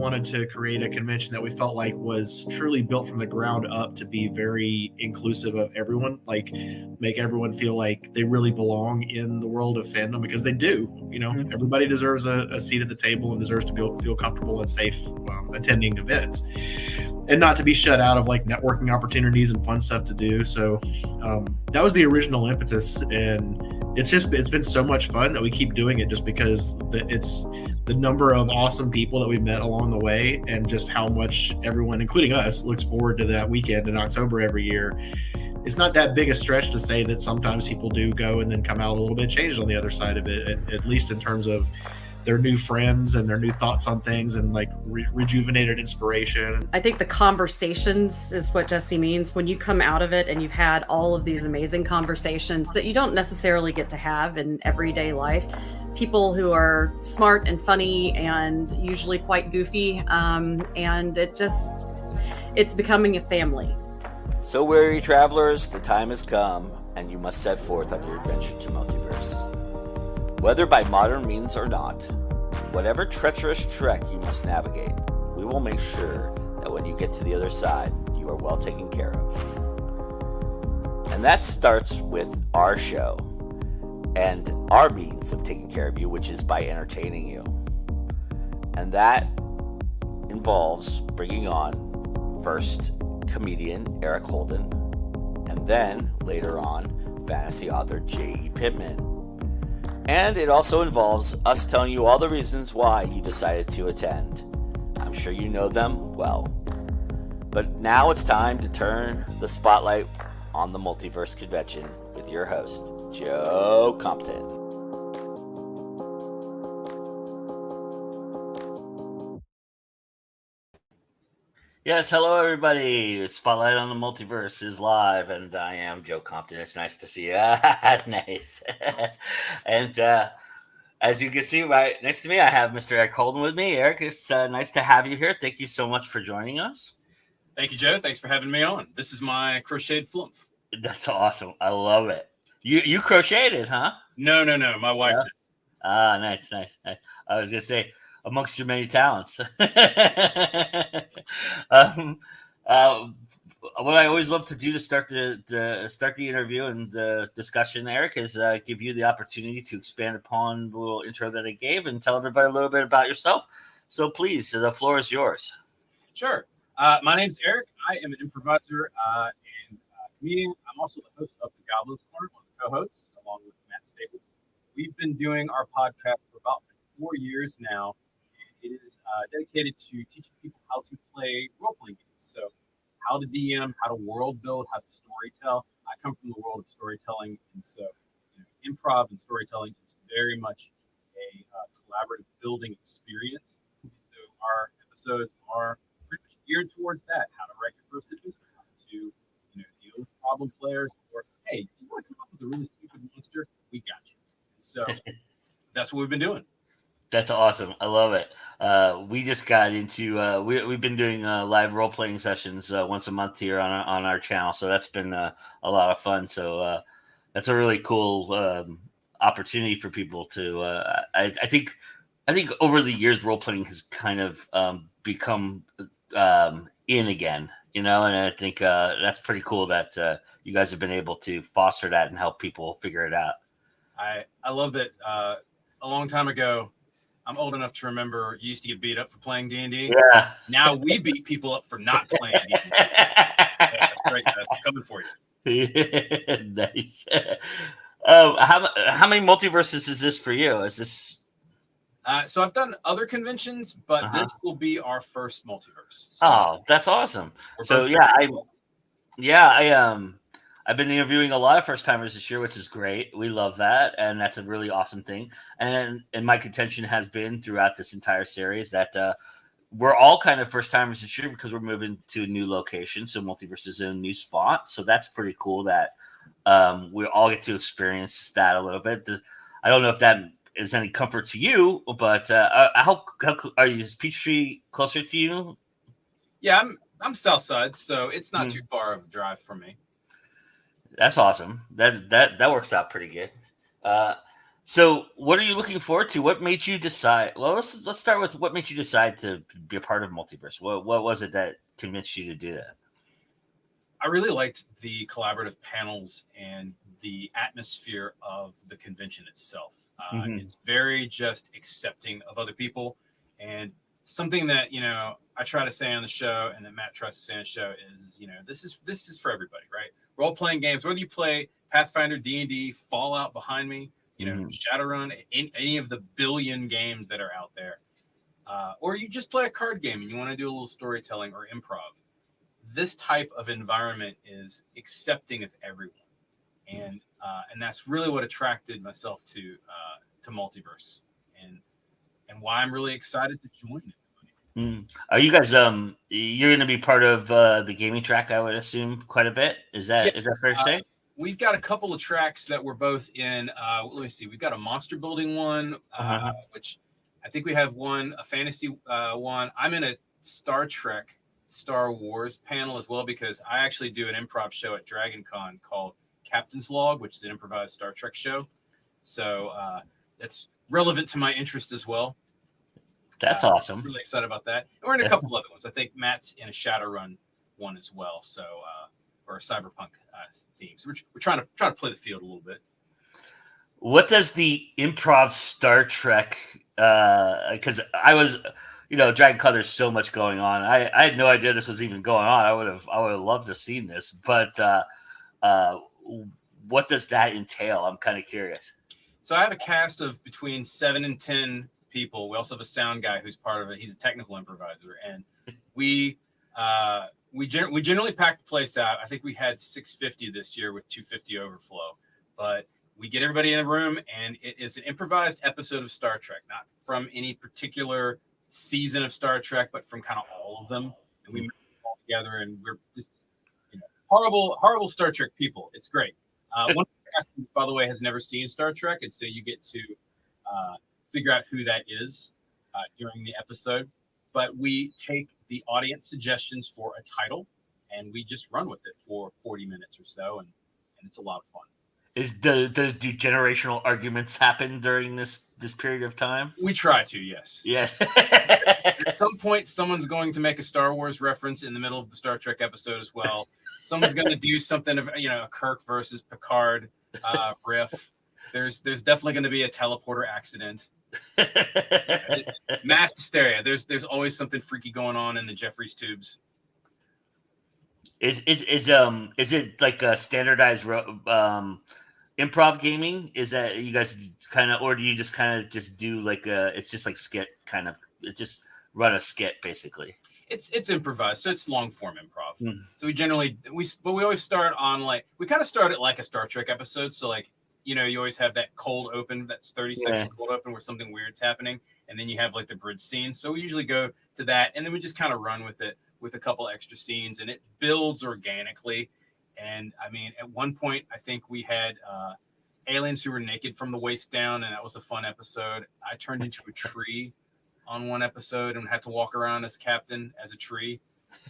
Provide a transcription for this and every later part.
wanted to create a convention that we felt like was truly built from the ground up to be very inclusive of everyone, like make everyone feel like they really belong in the world of fandom, because they do. Everybody deserves a seat at the table and deserves to feel comfortable and safe attending events, and not to be shut out of like networking opportunities and fun stuff to do. So that was the original impetus, and it's been so much fun that we keep doing it, just because it's the number of awesome people that we've met along the way, and just how much everyone, including us, looks forward to that weekend in October every year. It's not that big a stretch to say that sometimes people do go and then come out a little bit changed on the other side of it, at least in terms of their new friends and their new thoughts on things, and like rejuvenated inspiration. I think the conversations is what Jesse means. When you come out of it and you've had all of these amazing conversations that you don't necessarily get to have in everyday life, people who are smart and funny and usually quite goofy, and it's becoming a family. So weary travelers, the time has come, and you must set forth on your adventure to Multiverse. Whether by modern means or not, whatever treacherous trek you must navigate, we will make sure that when you get to the other side, you are well taken care of. And that starts with our show and our means of taking care of you, which is by entertaining you. And that involves bringing on first comedian Eric Holden, and then later on fantasy author J.E. Pittman. And it also involves us telling you all the reasons why you decided to attend. I'm sure you know them well. But now it's time to turn the spotlight on the Multiverse Convention with your host, Joe Compton. Yes, hello everybody. Spotlight on the Multiverse is live, and I am Joe Compton. It's nice to see you. Nice. And as you can see right next to me, I have Mr. Eric Holden with me. Eric, it's nice to have you here. Thank you so much for joining us. Thank you, Joe. Thanks for having me on. This is my crocheted flumph. That's awesome. I love it. You crocheted, huh? No. My wife did. Ah, nice. I was going to say, amongst your many talents. What I always love to do to start the interview and the discussion, Eric, is give you the opportunity to expand upon the little intro that I gave and tell everybody a little bit about yourself. So please, the floor is yours. Sure. My name's Eric. I am an improviser and comedian. I'm also the host of the Goblin's Corner, one of the co-hosts, along with Matt Staples. We've been doing our podcast for about 4 years now. It is dedicated to teaching people how to play role-playing games. So how to DM, how to world build, how to storytell. I come from the world of storytelling, and so improv and storytelling is very much a collaborative building experience. And so our episodes are pretty much geared towards that: how to write your first adventure, how to deal with problem players, or hey, do you want to come up with a really stupid monster? We got you. And so that's what we've been doing. That's awesome. I love it. We just got into we've been doing live role playing sessions once a month here on our channel, so that's been a lot of fun. So that's a really cool opportunity for people to. I think over the years, role playing has kind of become in again, and I think that's pretty cool that you guys have been able to foster that and help people figure it out. I love that. A long time ago, I'm old enough to remember you used to get beat up for playing D&D. Yeah. Now we beat people up for not playing D&D. That's great, guys. I'm coming for you. Nice. How many multiverses is this for you? Is this? So I've done other conventions, but this will be our first multiverse. So that's awesome. So I've been interviewing a lot of first timers this year, which is great. We love that, and that's a really awesome thing. And my contention has been throughout this entire series that we're all kind of first timers this year because we're moving to a new location. So Multiverse is in a new spot. So that's pretty cool that we all get to experience that a little bit. I don't know if that is any comfort to you, but how are you? Is Peach Tree closer to you? Yeah, I'm South Side, so it's not too far of a drive for me. That's awesome. That works out pretty good. So, what are you looking forward to? What made you decide? Well, let's start with what made you decide to be a part of Multiverse. What was it that convinced you to do that? I really liked the collaborative panels and the atmosphere of the convention itself. It's very just accepting of other people, and something that I try to say on the show, and that Matt tries to say on the show is this is for everybody, right? Role playing games, whether you play Pathfinder, D&D, Fallout behind me, Shadowrun, any of the billion games that are out there, or you just play a card game and you want to do a little storytelling or improv. This type of environment is accepting of everyone, and that's really what attracted myself to Multiverse, and why I'm really excited to join it. Are you guys you're going to be part of the gaming track? I would assume quite a bit. Is that fair to say? We've got a couple of tracks that we're both in. Let me see. We've got a monster building one, which I think we have one, a fantasy one. I'm in a Star Trek, Star Wars panel as well, because I actually do an improv show at DragonCon called Captain's Log, which is an improvised Star Trek show. So that's relevant to my interest as well. That's awesome. I'm really excited about that. And we're in a couple other ones. I think Matt's in a Shadowrun one as well. So or a cyberpunk theme. So we're trying to play the field a little bit. What does the improv Star Trek? Because I was, DragonCon, there's so much going on. I had no idea this was even going on. I would have loved to have seen this, but what does that entail? I'm kind of curious. So I have a cast of between 7 and 10 people. We also have a sound guy who's part of it. He's a technical improviser, and we generally pack the place out. I think we had 650 this year with 250 overflow, but we get everybody in the room, and it is an improvised episode of Star Trek, not from any particular season of Star Trek, but from kind of all of them. And we make it all together, and we're just horrible Star Trek people. It's great. One of the cast, by the way, has never seen Star Trek, and so you get to figure out who that is during the episode. But we take the audience suggestions for a title, and we just run with it for 40 minutes or so, and it's a lot of fun. Do generational arguments happen during this period of time? We try to, yes. Yeah. At some point, someone's going to make a Star Wars reference in the middle of the Star Trek episode as well. Someone's going to do something of a Kirk versus Picard riff. There's definitely going to be a teleporter accident. Mass hysteria. There's always something freaky going on in the Jeffries tubes. Is it like a standardized improv gaming? Is that you guys kind of, or do you just kind of just do like it's just like skit kind of, just run a skit basically? It's improvised, so it's long form improv. So we always start on we kind of start it like a Star Trek episode. So you always have that cold open, that's 30 seconds cold open where something weird's happening, and then you have the bridge scene. So we usually go to that, and then we just kind of run with it with a couple extra scenes, and it builds organically. And I mean, at one point, I think we had aliens who were naked from the waist down, and that was a fun episode. I turned into a tree on one episode and had to walk around as captain as a tree.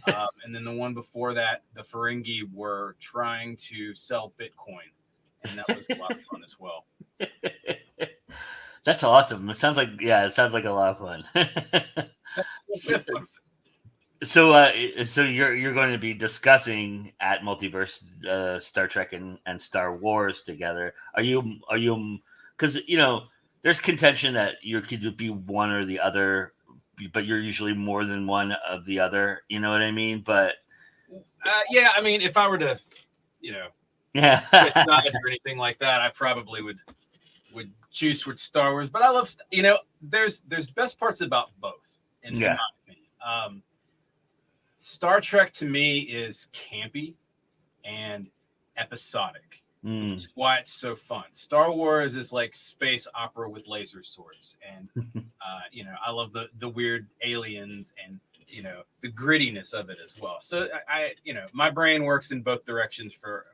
And then the one before that, the Ferengi were trying to sell Bitcoin, and that was a lot of fun as well. That's awesome. It sounds like a lot of fun. So you're going to be discussing at Multiverse Star Trek and Star Wars together. Are you because there's contention that you could be one or the other, but you're usually more than one of the other. You know what I mean? But yeah, I mean, if I were to, yeah, sides or anything like that, I probably would choose for Star Wars. But I love, there's best parts about both. In my opinion, Star Trek to me is campy and episodic. Which is why it's so fun. Star Wars is like space opera with laser swords, and I love the weird aliens and the grittiness of it as well. So I my brain works in both directions for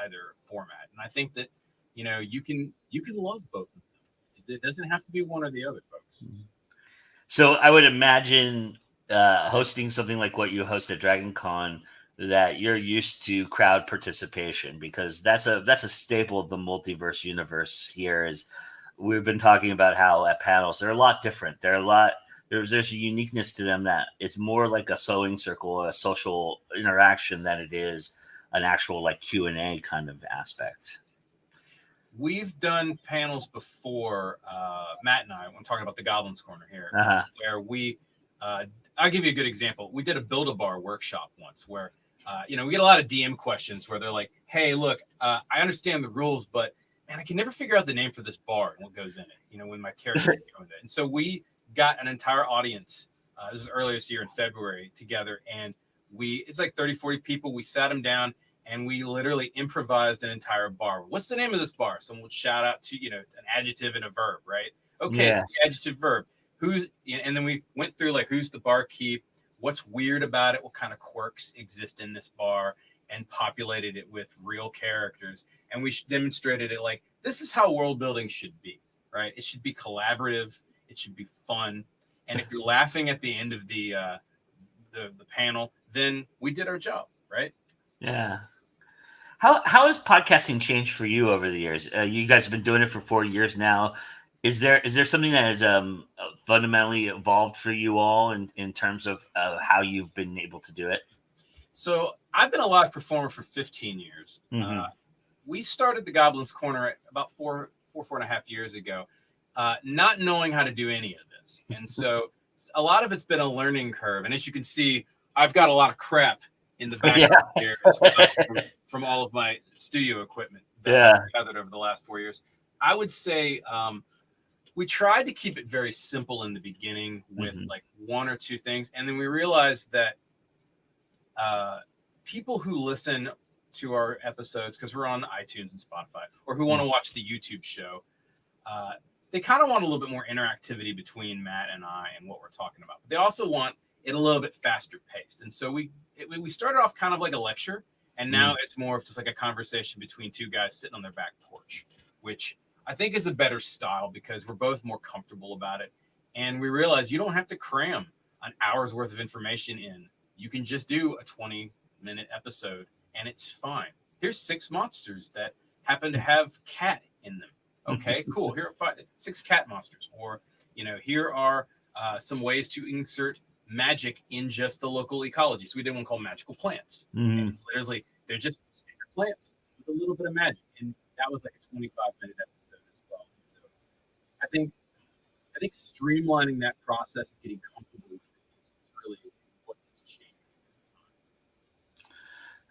either format, and I think that you can love both of them. It doesn't have to be one or the other, folks. So I would imagine hosting something like what you host at DragonCon, that you're used to crowd participation, because that's a staple of the multiverse universe here is we've been talking about how at panels they're a lot different. There's a uniqueness to them that it's more like a sewing circle, a social interaction than it is an actual like Q&A kind of aspect. We've done panels before, Matt and I, when talking about the Goblin's Corner here, where we, I'll give you a good example. We did a Build-A-Bar workshop once where, we get a lot of DM questions where they're like, hey, look, I understand the rules, but man, I can never figure out the name for this bar and what goes in it, when my character is doing it. And so we got an entire audience, this was earlier this year in February, together, and it's like 30, 40 people. We sat them down, and we literally improvised an entire bar. What's the name of this bar? Someone would shout out to, an adjective and a verb, right? Okay, It's the adjective verb. And then we went through like, who's the barkeep? What's weird about it? What kind of quirks exist in this bar? And populated it with real characters. And we demonstrated it like, this is how world building should be, right? It should be collaborative. It should be fun. And if you're laughing at the end of the panel, then we did our job, right? Yeah. How has podcasting changed for you over the years? You guys have been doing it for 4 years now. Is there something that has fundamentally evolved for you all in terms of how you've been able to do it? So I've been a live performer for 15 years. Mm-hmm. We started the Goblin's Corner about four and a half years ago, not knowing how to do any of this. And so a lot of it's been a learning curve. And as you can see, I've got a lot of crap in the background here as well from all of my studio equipment that I've gathered over the last 4 years. I would say we tried to keep it very simple in the beginning with like one or two things. And then we realized that people who listen to our episodes, because we're on iTunes and Spotify, or who want to watch the YouTube show, they kind of want a little bit more interactivity between Matt and I and what we're talking about. But they also want it a little bit faster paced. And so we started off kind of like a lecture, and now it's more of just like a conversation between two guys sitting on their back porch, which I think is a better style because we're both more comfortable about it. And we realize you don't have to cram an hour's worth of information in. You can just do a 20-minute episode and it's fine. Here's 6 monsters that happen to have cat in them. Okay, cool. Here are 6 cat monsters. Or, here are some ways to insert magic in just the local ecology. So we did one called Magical Plants. And literally, they're just standard plants with a little bit of magic. And that was like a 25-minute episode as well. And so I think streamlining that process and getting comfortable with it is really what has changed.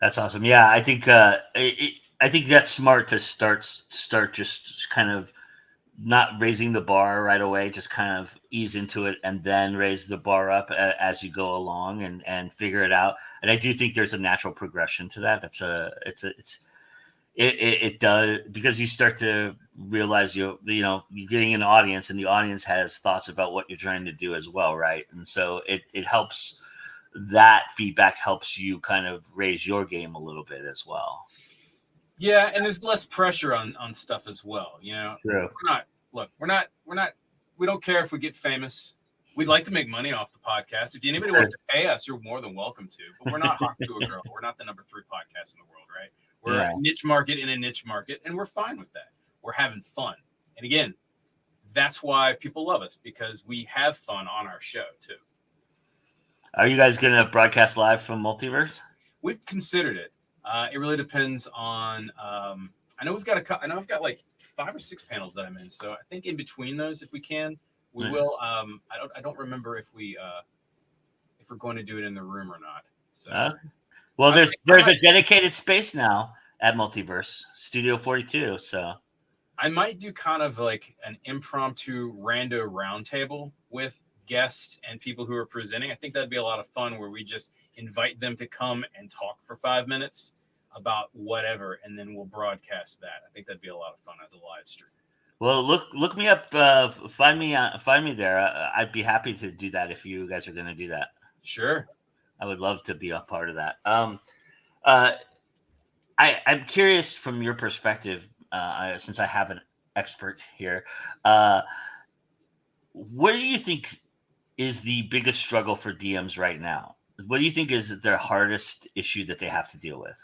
That's awesome. Yeah, I think I think that's smart to start just kind of not raising the bar right away, just kind of ease into it and then raise the bar up as you go along and figure it out. And I do think there's a natural progression to that. It does, because you start to realize you're getting an audience, and the audience has thoughts about what you're trying to do as well, right? And so it helps. That feedback helps you kind of raise your game a little bit as well. Yeah, and there's less pressure on stuff as well. True. We don't care if we get famous. We'd like to make money off the podcast. If anybody wants to pay us, you're more than welcome to. But we're not Hawk to a Girl. We're not the number 3 podcast in the world, right? We're a niche market in a niche market, and we're fine with that. We're having fun. And again, that's why people love us, because we have fun on our show too. Are you guys going to broadcast live from Multiverse? We've considered it. It really depends on. I know I've got like 5 or 6 panels that I'm in, so I think in between those, if we can, we will. I don't remember if we're going to do it in the room or not. So, well, there's a dedicated space now at Multiverse Studio 42. So I might do kind of like an impromptu rando roundtable with guests and people who are presenting. I think that'd be a lot of fun, where we just invite them to come and talk for 5 minutes about whatever, and then we'll broadcast that. I think that'd be a lot of fun as a live stream. Well, look me up. Find me there. I'd be happy to do that if you guys are going to do that. Sure. I would love to be a part of that. I'm curious from your perspective, since I have an expert here. What do you think is the biggest struggle for DMs right now? What do you think is their hardest issue that they have to deal with?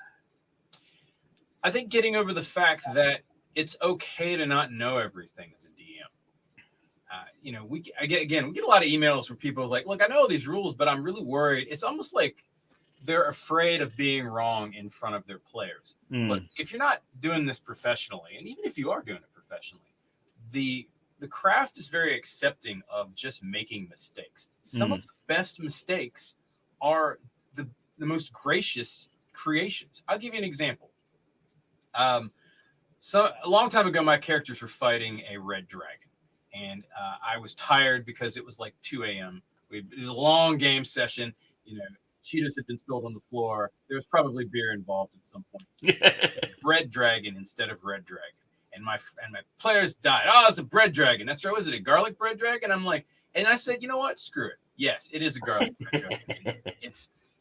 I think getting over the fact that it's okay to not know everything as a DM. we get a lot of emails where people are like, look, I know these rules, but I'm really worried. It's almost like they're afraid of being wrong in front of their players. But if you're not doing this professionally, and even if you are doing it professionally, the craft is very accepting of just making mistakes. Some of the best mistakes are the most gracious creations. I'll give you an example. So a long time ago, my characters were fighting a red dragon, and I was tired because it was like 2 a.m. It was a long game session. Cheetos had been spilled on the floor. There was probably beer involved at some point. Bread dragon instead of red dragon, and my players died. Oh, it's a bread dragon. That's right. Was it a garlic bread dragon? I'm like, and I said, you know what? Screw it. Yes, it is a garlic bread dragon.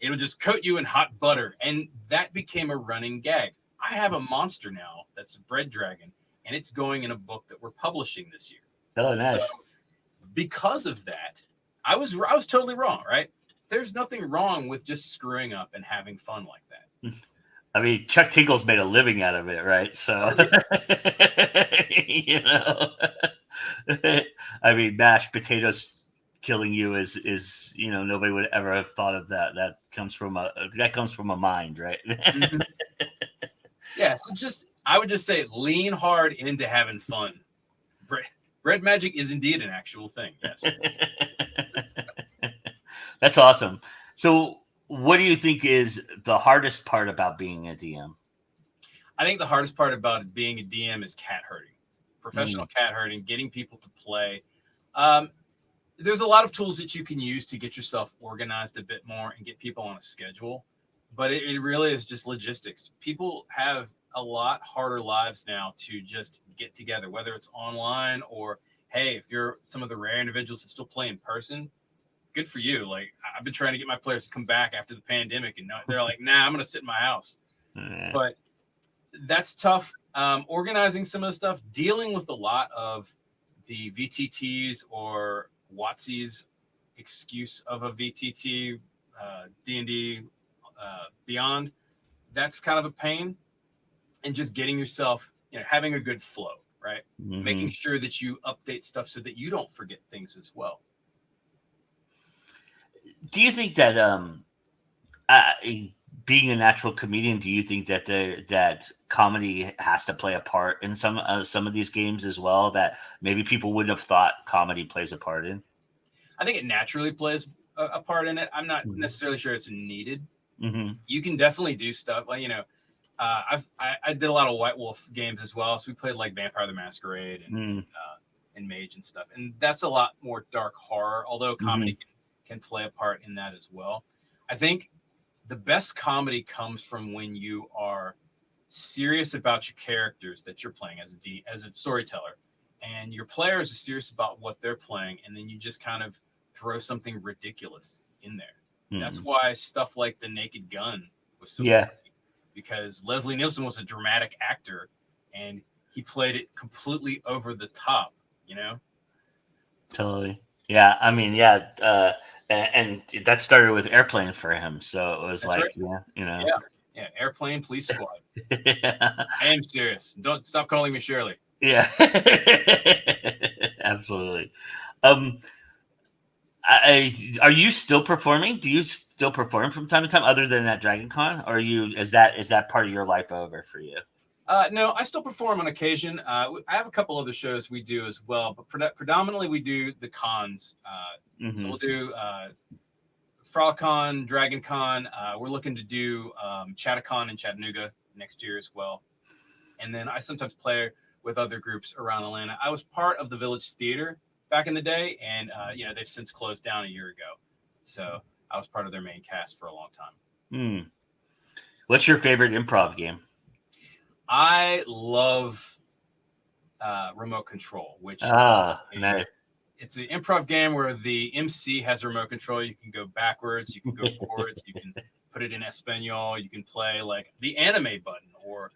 It'll just coat you in hot butter, and that became a running gag. I have a monster now that's a bread dragon, and it's going in a book that we're publishing this year. Oh, nice. So, because of that, I was totally wrong, right? There's nothing wrong with just screwing up and having fun like that. I mean, Chuck Tinkle's made a living out of it, right? So, I mean, mashed potatoes killing you is nobody would ever have thought of that. That comes from a mind, right? Yeah, so I would just say lean hard into having fun. Bread magic is indeed an actual thing. Yes. That's awesome. So what do you think is the hardest part about being a DM? I think the hardest part about being a DM is cat herding, professional cat herding, getting people to play. There's a lot of tools that you can use to get yourself organized a bit more and get people on a schedule. But it really is just logistics. People have a lot harder lives now to just get together, whether it's online or, hey, if you're some of the rare individuals that still play in person, good for you. Like, I've been trying to get my players to come back after the pandemic, and they're like, nah, I'm going to sit in my house. But that's tough. Organizing some of the stuff, dealing with a lot of the VTTs or WotC's excuse of a VTT, D&D Beyond, that's kind of a pain. And just getting yourself, having a good flow, right? Making sure that you update stuff so that you don't forget things as well. Do you think that being a natural comedian, do you think that that comedy has to play a part in some of these games as well, that maybe people wouldn't have thought comedy plays a part in? I think it naturally plays a part in it. I'm not necessarily sure it's needed. You can definitely do stuff like, I did a lot of White Wolf games as well. So we played like Vampire the Masquerade and Mage and stuff. And that's a lot more dark horror, although comedy can play a part in that as well. I think the best comedy comes from when you are serious about your characters that you're playing as a storyteller, and your players are serious about what they're playing, and then you just kind of throw something ridiculous in there. That's why stuff like The Naked Gun was so funny, because Leslie Nielsen was a dramatic actor, and he played it completely over the top, Totally. Yeah. I mean, and that started with Airplane for him. So it was That's like, right. Yeah. Airplane Police Squad. I am serious. Don't stop calling me Shirley. Yeah. Absolutely. Are you still performing? Do you still perform from time to time other than at Dragon Con? Or is that part of your life over for you? No, I still perform on occasion. I have a couple other shows we do as well, but predominantly we do the cons. So we'll do FroliCon, Dragon Con. We're looking to do Chattacon in Chattanooga next year as well. And then I sometimes play with other groups around Atlanta. I was part of the Village Theater back in the day, and they've since closed down a year ago. So I was part of their main cast for a long time. What's your favorite improv game? I love Remote Control, which nice. It's an improv game where the MC has a remote control. You can go backwards, you can go forwards, you can put it in Espanol, you can play like the anime button, or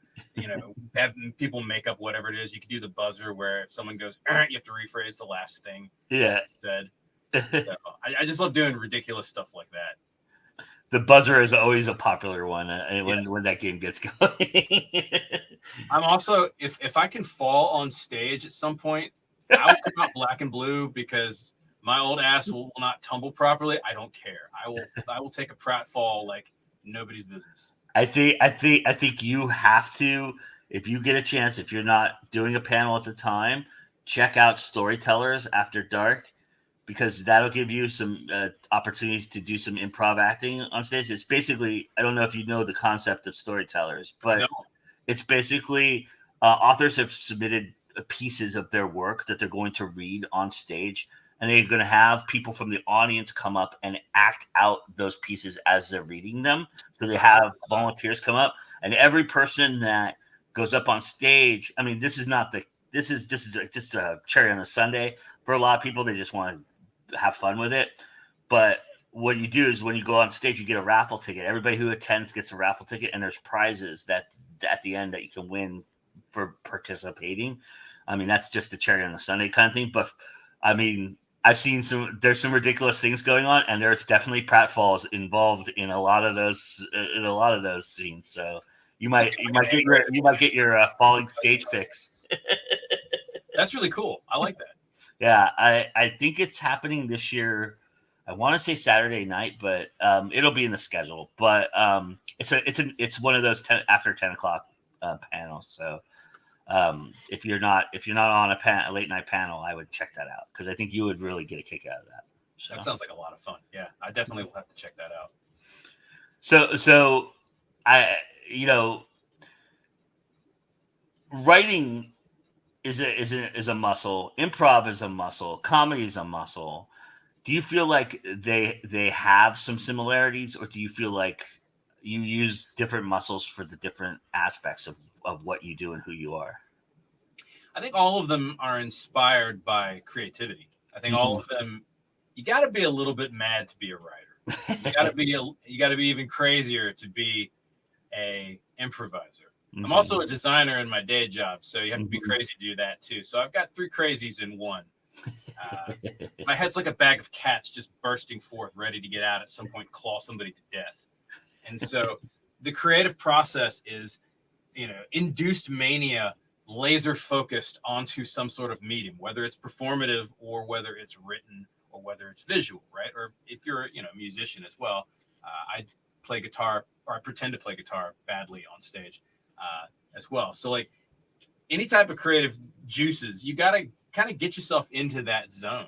have people make up whatever it is. You can do the buzzer where if someone goes, you have to rephrase the last thing said. So I just love doing ridiculous stuff like that. The buzzer is always a popular one when that game gets going. I'm also, if I can fall on stage at some point, I will come out black and blue because my old ass will not tumble properly. I don't care. I will take a pratfall like nobody's business. I think you have to, if you get a chance, if you're not doing a panel at the time, check out Storytellers After Dark, because that'll give you some opportunities to do some improv acting on stage. It's basically, I don't know if you know the concept of storytellers, but No. it's basically authors have submitted pieces of their work that they're going to read on stage, and they're going to have people from the audience come up and act out those pieces as they're reading them. So they have volunteers come up, and every person that goes up on stage, I mean, this is just a cherry on a sundae. For a lot of people, they just want to have fun with it. But what you do is when you go on stage, you get a raffle ticket. Everybody who attends gets a raffle ticket, and there's prizes that at the end that you can win for participating. I mean, that's just a cherry on the sundae kind of thing. But I mean, I've seen there's some ridiculous things going on, and there's definitely pratfalls involved in a lot of those scenes. So you might get your falling stage fix. That's really cool. I like that. Yeah, I think it's happening this year. I want to say Saturday night, but it'll be in the schedule. But it's one of those after 10 o'clock panels. So if you're not on a late night panel, I would check that out, because I think you would really get a kick out of that. So. That sounds like a lot of fun. Yeah, I definitely will have to check that out. So writing is a muscle. Improv is a muscle. Comedy is a muscle. Do you feel like they have some similarities, or do you feel like you use different muscles for the different aspects of what you do and who you are? I think all of them are inspired by creativity. I think all of them, you got to be a little bit mad to be a writer. You got to be even crazier to be a improviser. I'm also a designer in my day job, so you have to be crazy to do that too. So I've got three crazies in one. My head's like a bag of cats just bursting forth, ready to get out at some point, claw somebody to death. And so the creative process is, induced mania, laser focused onto some sort of medium, whether it's performative or whether it's written or whether it's visual, right? Or if you're, a musician as well, I play guitar, or I pretend to play guitar badly on stage as well. So like any type of creative juices, you got to kind of get yourself into that zone.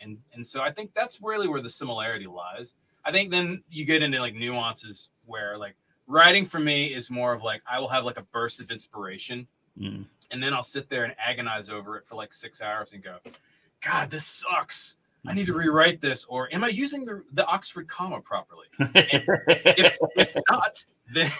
And so I think that's really where the similarity lies. I think then you get into like nuances where like writing for me is more of like, I will have like a burst of inspiration and then I'll sit there and agonize over it for like 6 hours and go, God, this sucks. I need to rewrite this. Or am I using the Oxford comma properly? If not, then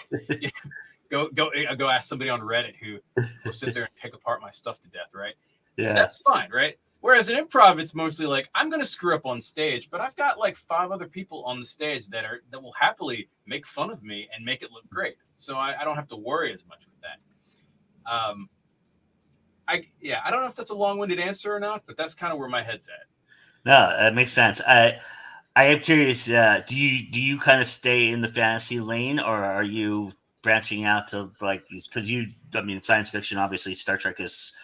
go ask somebody on Reddit who will sit there and pick apart my stuff to death, right? Yeah, that's fine, right? Whereas in improv, it's mostly like, I'm going to screw up on stage, but I've got like 5 other people on the stage that will happily make fun of me and make it look great. So I don't have to worry as much with that. I don't know if that's a long-winded answer or not, but that's kind of where my head's at. No, that makes sense. I am curious. Do you kind of stay in the fantasy lane, or are you branching out to like, because science fiction, obviously Star Trek is,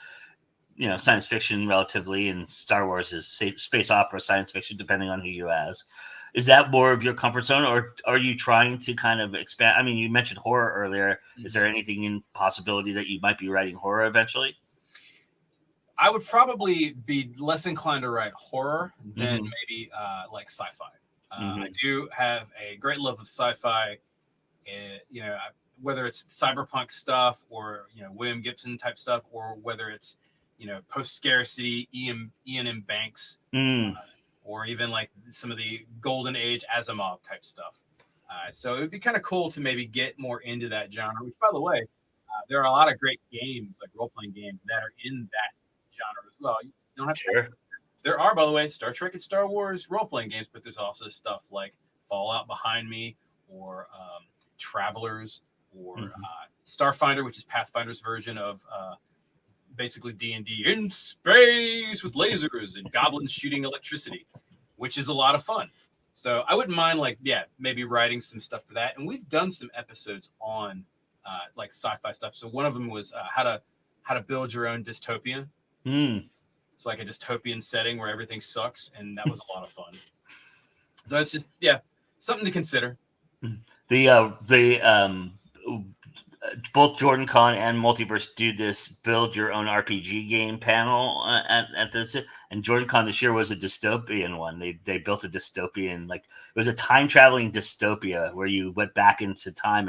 science fiction relatively, and Star Wars is space opera science fiction, depending on who you ask. Is that more of your comfort zone, or are you trying to kind of expand? I mean, you mentioned horror earlier. Is there anything in possibility that you might be writing horror eventually? I would probably be less inclined to write horror than maybe like sci-fi. I do have a great love of sci-fi, whether it's cyberpunk stuff or, William Gibson type stuff, or whether it's, post-scarcity, Ian M. Banks, or even like some of the Golden Age Asimov type stuff. So it would be kind of cool to maybe get more into that genre, which, by the way, there are a lot of great games, like role-playing games, that are in that genre as well. You don't have to. There are, by the way, Star Trek and Star Wars role-playing games, but there's also stuff like Fallout Behind Me, or Travelers, or Starfinder, which is Pathfinder's version of basically D&D in space with lasers and goblins shooting electricity, which is a lot of fun. So I wouldn't mind maybe writing some stuff for that. And we've done some episodes on like sci-fi stuff. So one of them was how to build your own dystopia. It's like a dystopian setting where everything sucks, and that was a lot of fun. So it's just something to consider. Both Jordan Con and Multiverse do this build your own RPG game panel at this, and Jordan Con this year was a dystopian one. They built a dystopian, like it was a time traveling dystopia where you went back into time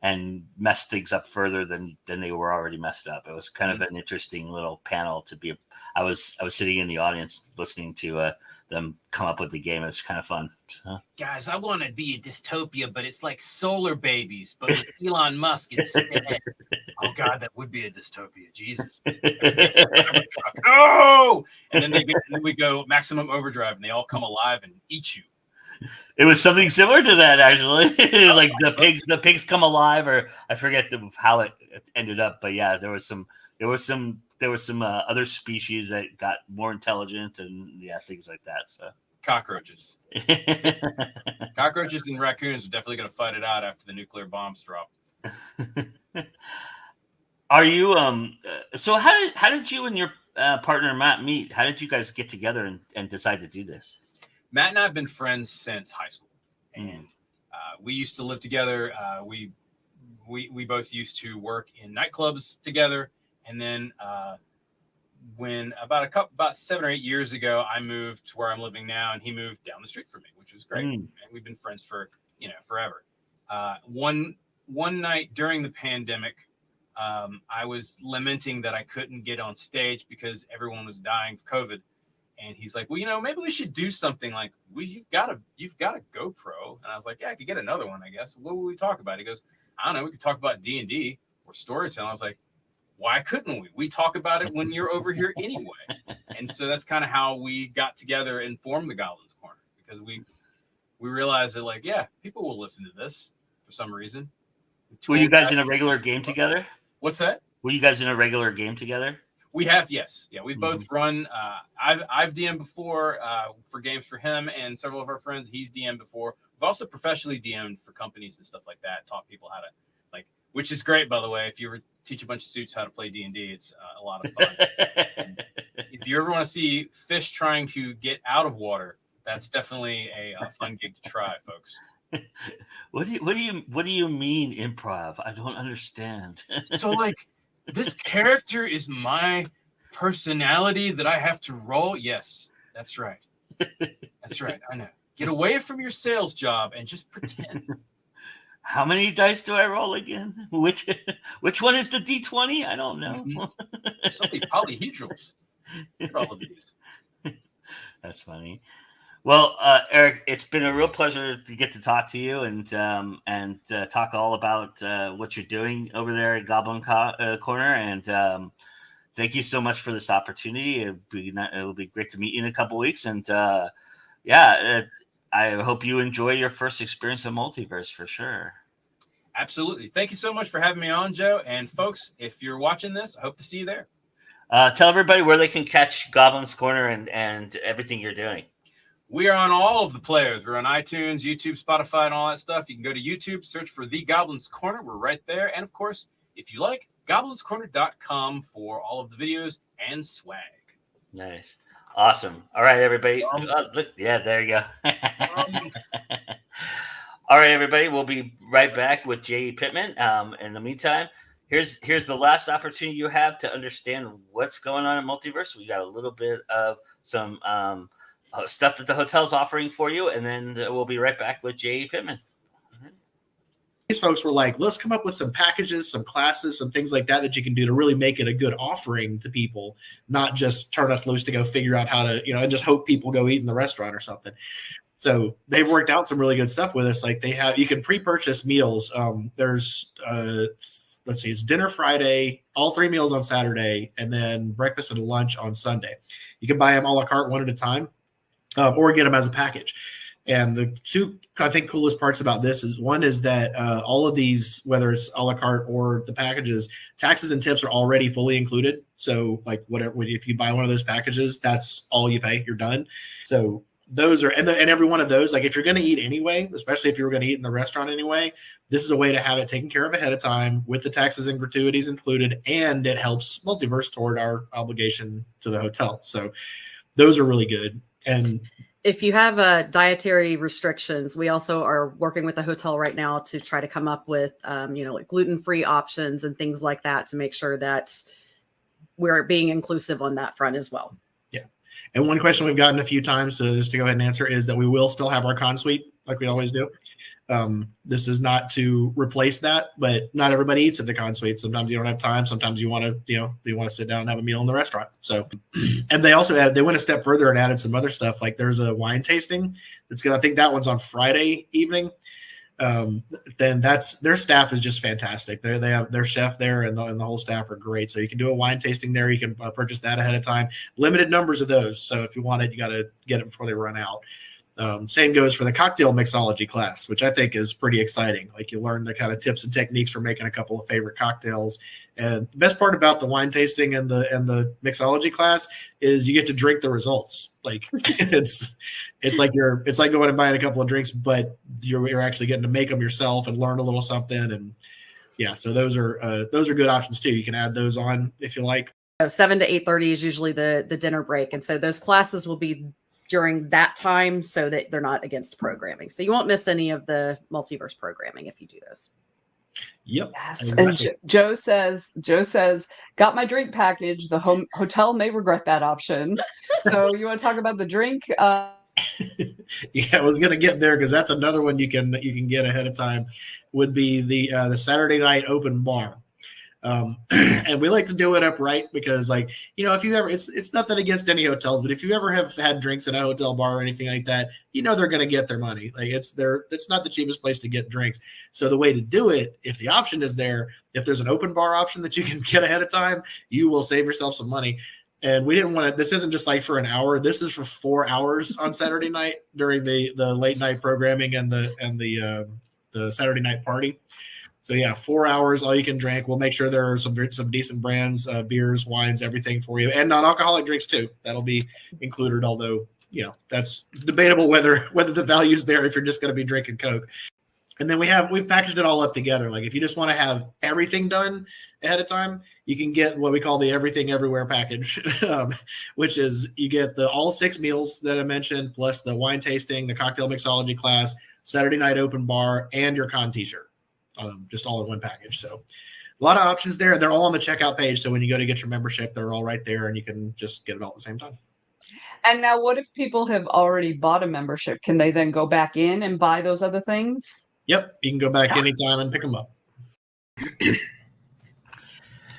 and messed things up further than they were already messed up. It was kind of an interesting little panel to be. I was sitting in the audience listening to them come up with the game. It's kind of fun. So. Guys, I want to be a dystopia, but it's like Solar Babies, but with Elon Musk instead. Oh God, that would be a dystopia. Jesus. Oh! And then we go maximum overdrive, and they all come alive and eat you. It was something similar to that, actually. Like the pigs come alive, or I forget how it ended up, but yeah, there was some other species that got more intelligent and things like that. So cockroaches and raccoons are definitely going to fight it out after the nuclear bombs drop. Are you so how did you and your partner Matt meet? How did you guys get together and decide to do this? Matt and I have been friends since high school, and we used to live together. We both used to work in nightclubs together, and then when about 7 or 8 years ago, I moved to where I'm living now, and he moved down the street from me, which was great. And we've been friends for forever. One night during the pandemic, I was lamenting that I couldn't get on stage because everyone was dying of COVID. And he's like, well, maybe we should do something like, you've got a GoPro. And I was like, yeah, I could get another one, I guess. What will we talk about? He goes, I don't know. We could talk about D&D or storytelling. I was like, why couldn't we? We talk about it when you're over here anyway. And so that's kind of how we got together and formed the Goblin's Corner, because we realized that, people will listen to this for some reason. Were you guys in a regular game together? What's that? Were you guys in a regular game together? We have, yes. Yeah, we both run. I've DM'd before for games for him and several of our friends. He's DM'd before. We've also professionally DM'd for companies and stuff like that, taught people how to, which is great, by the way. If you ever teach a bunch of suits how to play D&D, it's a lot of fun. If you ever want to see fish trying to get out of water, that's definitely a fun gig to try, folks. What do you mean improv? I don't understand. So this character is my personality that I have to roll. Yes, that's right. That's right. I know. Get away from your sales job and just pretend. How many dice do I roll again? Which one is the D20? I don't know. Mm-hmm. So many polyhedrals. All of these. That's funny. Well, Eric, it's been a real pleasure to get to talk to you and talk all about what you're doing over there at Goblin Corner. And thank you so much for this opportunity. It'll be great to meet you in a couple weeks. And I hope you enjoy your first experience of Multiverse for sure. Absolutely. Thank you so much for having me on, Joe. And folks, if you're watching this, I hope to see you there. Tell everybody where they can catch Goblin's Corner and everything you're doing. We are on all of the players. We're on iTunes, YouTube, Spotify, and all that stuff. You can go to YouTube, search for The Goblin's Corner. We're right there. And, of course, if you like, goblinscorner.com for all of the videos and swag. Nice. Awesome. All right, everybody. There you go. All right, everybody. We'll be right back with J.E. Pittman. In the meantime, here's the last opportunity you have to understand what's going on in Multiverse. We got a little bit of some stuff that the hotel's offering for you, and then we'll be right back with J.E. Pittman. These folks were like, let's come up with some packages, some classes, some things like that you can do to really make it a good offering to people, not just turn us loose to go figure out how to, and just hope people go eat in the restaurant or something. So they've worked out some really good stuff with us. Like you can pre-purchase meals. There's, let's see, it's dinner Friday, all 3 meals on Saturday, and then breakfast and lunch on Sunday. You can buy them a la carte one at a time, or get them as a package. And the two, I think, coolest parts about this is one is that all of these, whether it's a la carte or the packages, taxes and tips are already fully included. So whatever, if you buy one of those packages, that's all you pay. You're done. So those are and every one of those, like if you're going to eat anyway, especially if you were going to eat in the restaurant anyway, this is a way to have it taken care of ahead of time with the taxes and gratuities included, and it helps Multiverse toward our obligation to the hotel. So those are really good. And if you have dietary restrictions, we also are working with the hotel right now to try to come up with, like gluten-free options and things like that to make sure that we're being inclusive on that front as well. Yeah. And one question we've gotten a few times to go ahead and answer is that we will still have our con suite like we always do. This is not to replace that, but not everybody eats at the con suite. Sometimes you don't have time. Sometimes you want to sit down and have a meal in the restaurant. So, and they went a step further and added some other stuff. Like there's a wine tasting I think that one's on Friday evening. Then their staff is just fantastic. They have their chef there and the whole staff are great. So you can do a wine tasting there. You can purchase that ahead of time. Limited numbers of those. So if you want it, you got to get it before they run out. Same goes for the cocktail mixology class, which I think is pretty exciting. Like you learn the kind of tips and techniques for making a couple of favorite cocktails. And the best part about the wine tasting and the mixology class is you get to drink the results. Like it's like going and buying a couple of drinks, but you're actually getting to make them yourself and learn a little something. And yeah, so those are good options too. You can add those on if you like. 7 to 8:30 is usually the dinner break, and so those classes will be during that time so that they're not against programming. So you won't miss any of the Multiverse programming if you do those. Yep. Yes. Exactly. And Joe says, got my drink package. The hotel may regret that option. So you want to talk about the drink? Yeah, I was going to get there because that's another one you can get ahead of time. Would be the Saturday night open bar. And we like to do it upright because, like, if you ever, it's nothing against any hotels, but if you ever have had drinks in a hotel bar or anything like that, they're going to get their money. Like it's not the cheapest place to get drinks. So the way to do it, if the option is there, if there's an open bar option that you can get ahead of time, you will save yourself some money. And we didn't want to, this isn't just like for an hour. This is for 4 hours on Saturday night during the late night programming and the Saturday night party. So yeah, 4 hours, all you can drink. We'll make sure there are some decent brands, beers, wines, everything for you, and non-alcoholic drinks too. That'll be included. Although that's debatable whether the value's there if you're just going to be drinking Coke. And then we've packaged it all up together. Like if you just want to have everything done ahead of time, you can get what we call the Everything Everywhere package, which is you get all 6 meals that I mentioned, plus the wine tasting, the cocktail mixology class, Saturday night open bar, and your con t-shirt. Just all in one package. So a lot of options there. They're all on the checkout page. So when you go to get your membership, they're all right there and you can just get it all at the same time. And now what if people have already bought a membership? Can they then go back in and buy those other things? Yep. You can go back anytime and pick them up.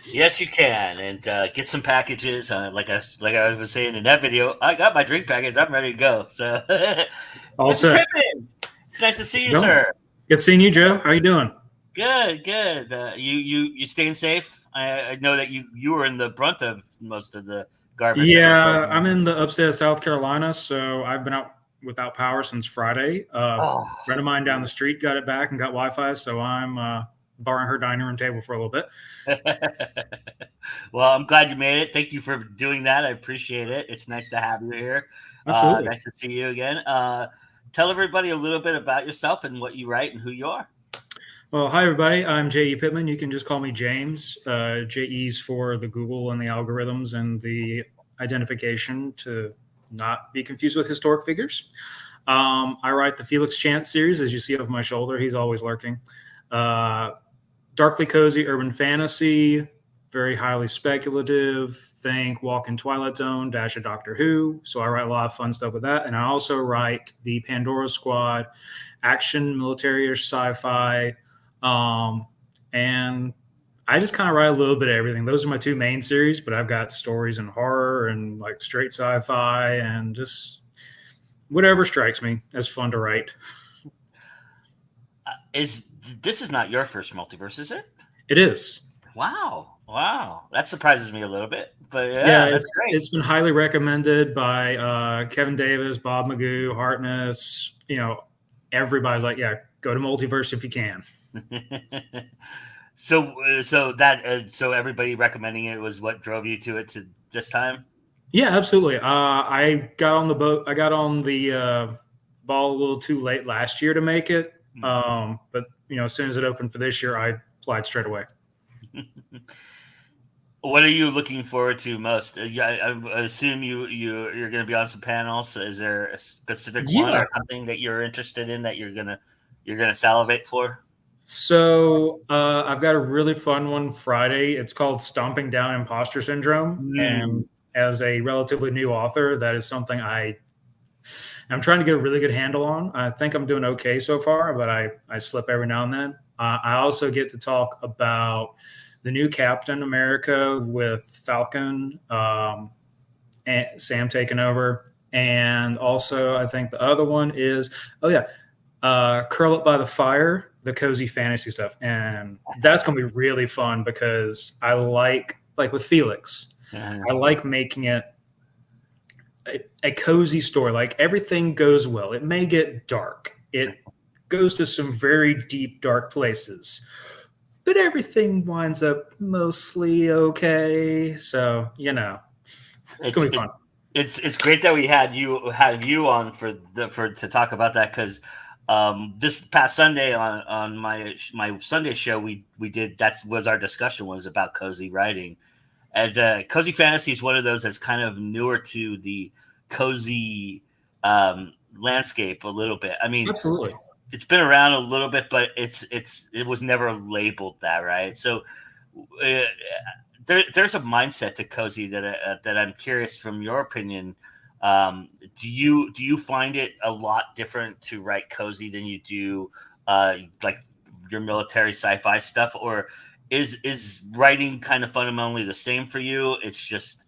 Yes, you can. And get some packages. Like I was saying in that video, I got my drink package. I'm ready to go. So Also, it's nice to see you, sir. Good seeing you, Joe. How you doing? Good. You staying safe? I know that you were in the brunt of most of the garbage. Yeah, I'm in the upstate of South Carolina, so I've been out without power since Friday. A friend of mine down the street got it back and got Wi-Fi, so I'm borrowing her dining room table for a little bit. Well, I'm glad you made it. Thank you for doing that. I appreciate it. It's nice to have you here. Absolutely. Nice to see you again. Tell everybody a little bit about yourself and what you write and who you are. Well, hi, everybody. I'm J.E. Pittman. You can just call me James. J.E.'s for the Google and the algorithms and the identification to not be confused with historic figures. I write the Felix Chance series, as you see over my shoulder. He's always lurking. Darkly cozy urban fantasy, very highly speculative. Think Walk-in Twilight Zone, dash a Doctor Who. So I write a lot of fun stuff with that. And I also write the Pandora Squad, action, military, or sci-fi. And I just kind of write a little bit of everything. Those are my 2 main series, but I've got stories in horror and like straight sci-fi and just whatever strikes me as fun to write. This is not your first multiverse, is it? It is. Wow. That surprises me a little bit, but yeah, that's great. It's been highly recommended by Kevin Davis, Bob Magoo, Hartness. Everybody's like, yeah, go to Multiverse if you can. So everybody recommending it was what drove you to it to this time? Yeah, absolutely. I got on the boat. I got on the ball a little too late last year to make it. But as soon as it opened for this year, I applied straight away. What are you looking forward to most? I assume you're going to be on some panels. Is there a specific one or something that you're interested in that you're gonna salivate for? So I've got a really fun one Friday. It's called Stomping Down Imposter Syndrome, and as a relatively new author, that is something I'm trying to get a really good handle on. I think I'm doing okay so far, but I slip every now and then. I also get to talk about the new Captain America with Falcon, and Sam taking over. And also, I think the other one is, Curl Up by the Fire, the cozy fantasy stuff. And that's going to be really fun because I like with Felix, I like making it a cozy story. Like everything goes well. It may get dark. It goes to some very deep, dark places. But everything winds up mostly okay. So, it's going to be fun. It's great that we had you on to talk about that, because this past Sunday on my Sunday show we did, our discussion was about cozy writing, and cozy fantasy is one of those that's kind of newer to the cozy landscape a little bit. I mean, absolutely. It's been around a little bit, but it was never labeled that, right? So there's a mindset to cozy that I'm curious from your opinion. Do you find it a lot different to write cozy than you do like your military sci-fi stuff, or is writing kind of fundamentally the same for you? It's just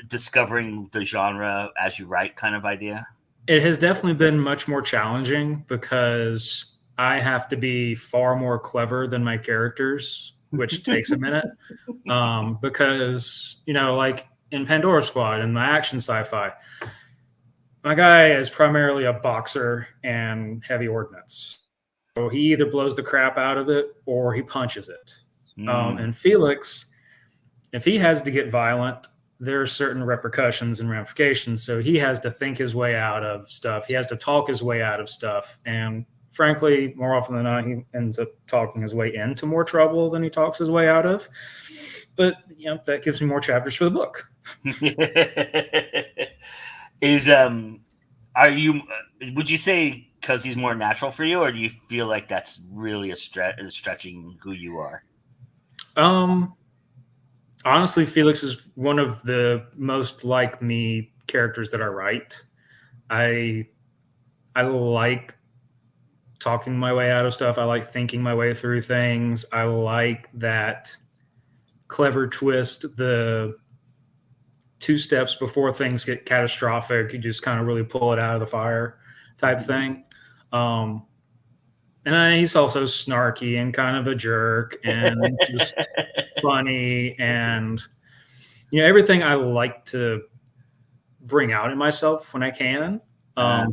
discovering the genre as you write kind of idea? It has definitely been much more challenging because I have to be far more clever than my characters, which takes a minute. Because, like in Pandora Squad and my action sci-fi, my guy is primarily a boxer and heavy ordnance. So he either blows the crap out of it or he punches it. And Felix, if he has to get violent, there are certain repercussions and ramifications. So he has to think his way out of stuff. He has to talk his way out of stuff. And frankly, more often than not, he ends up talking his way into more trouble than he talks his way out of. But, that gives me more chapters for the book. Would you say cozy's more natural for you, or do you feel like that's really stretching who you are? Honestly, Felix is one of the most like me characters that I write. I like talking my way out of stuff. I like thinking my way through things. I like that clever twist, the 2 steps before things get catastrophic. You just kind of really pull it out of the fire type thing. And he's also snarky and kind of a jerk and just funny, and everything I like to bring out in myself when I can. I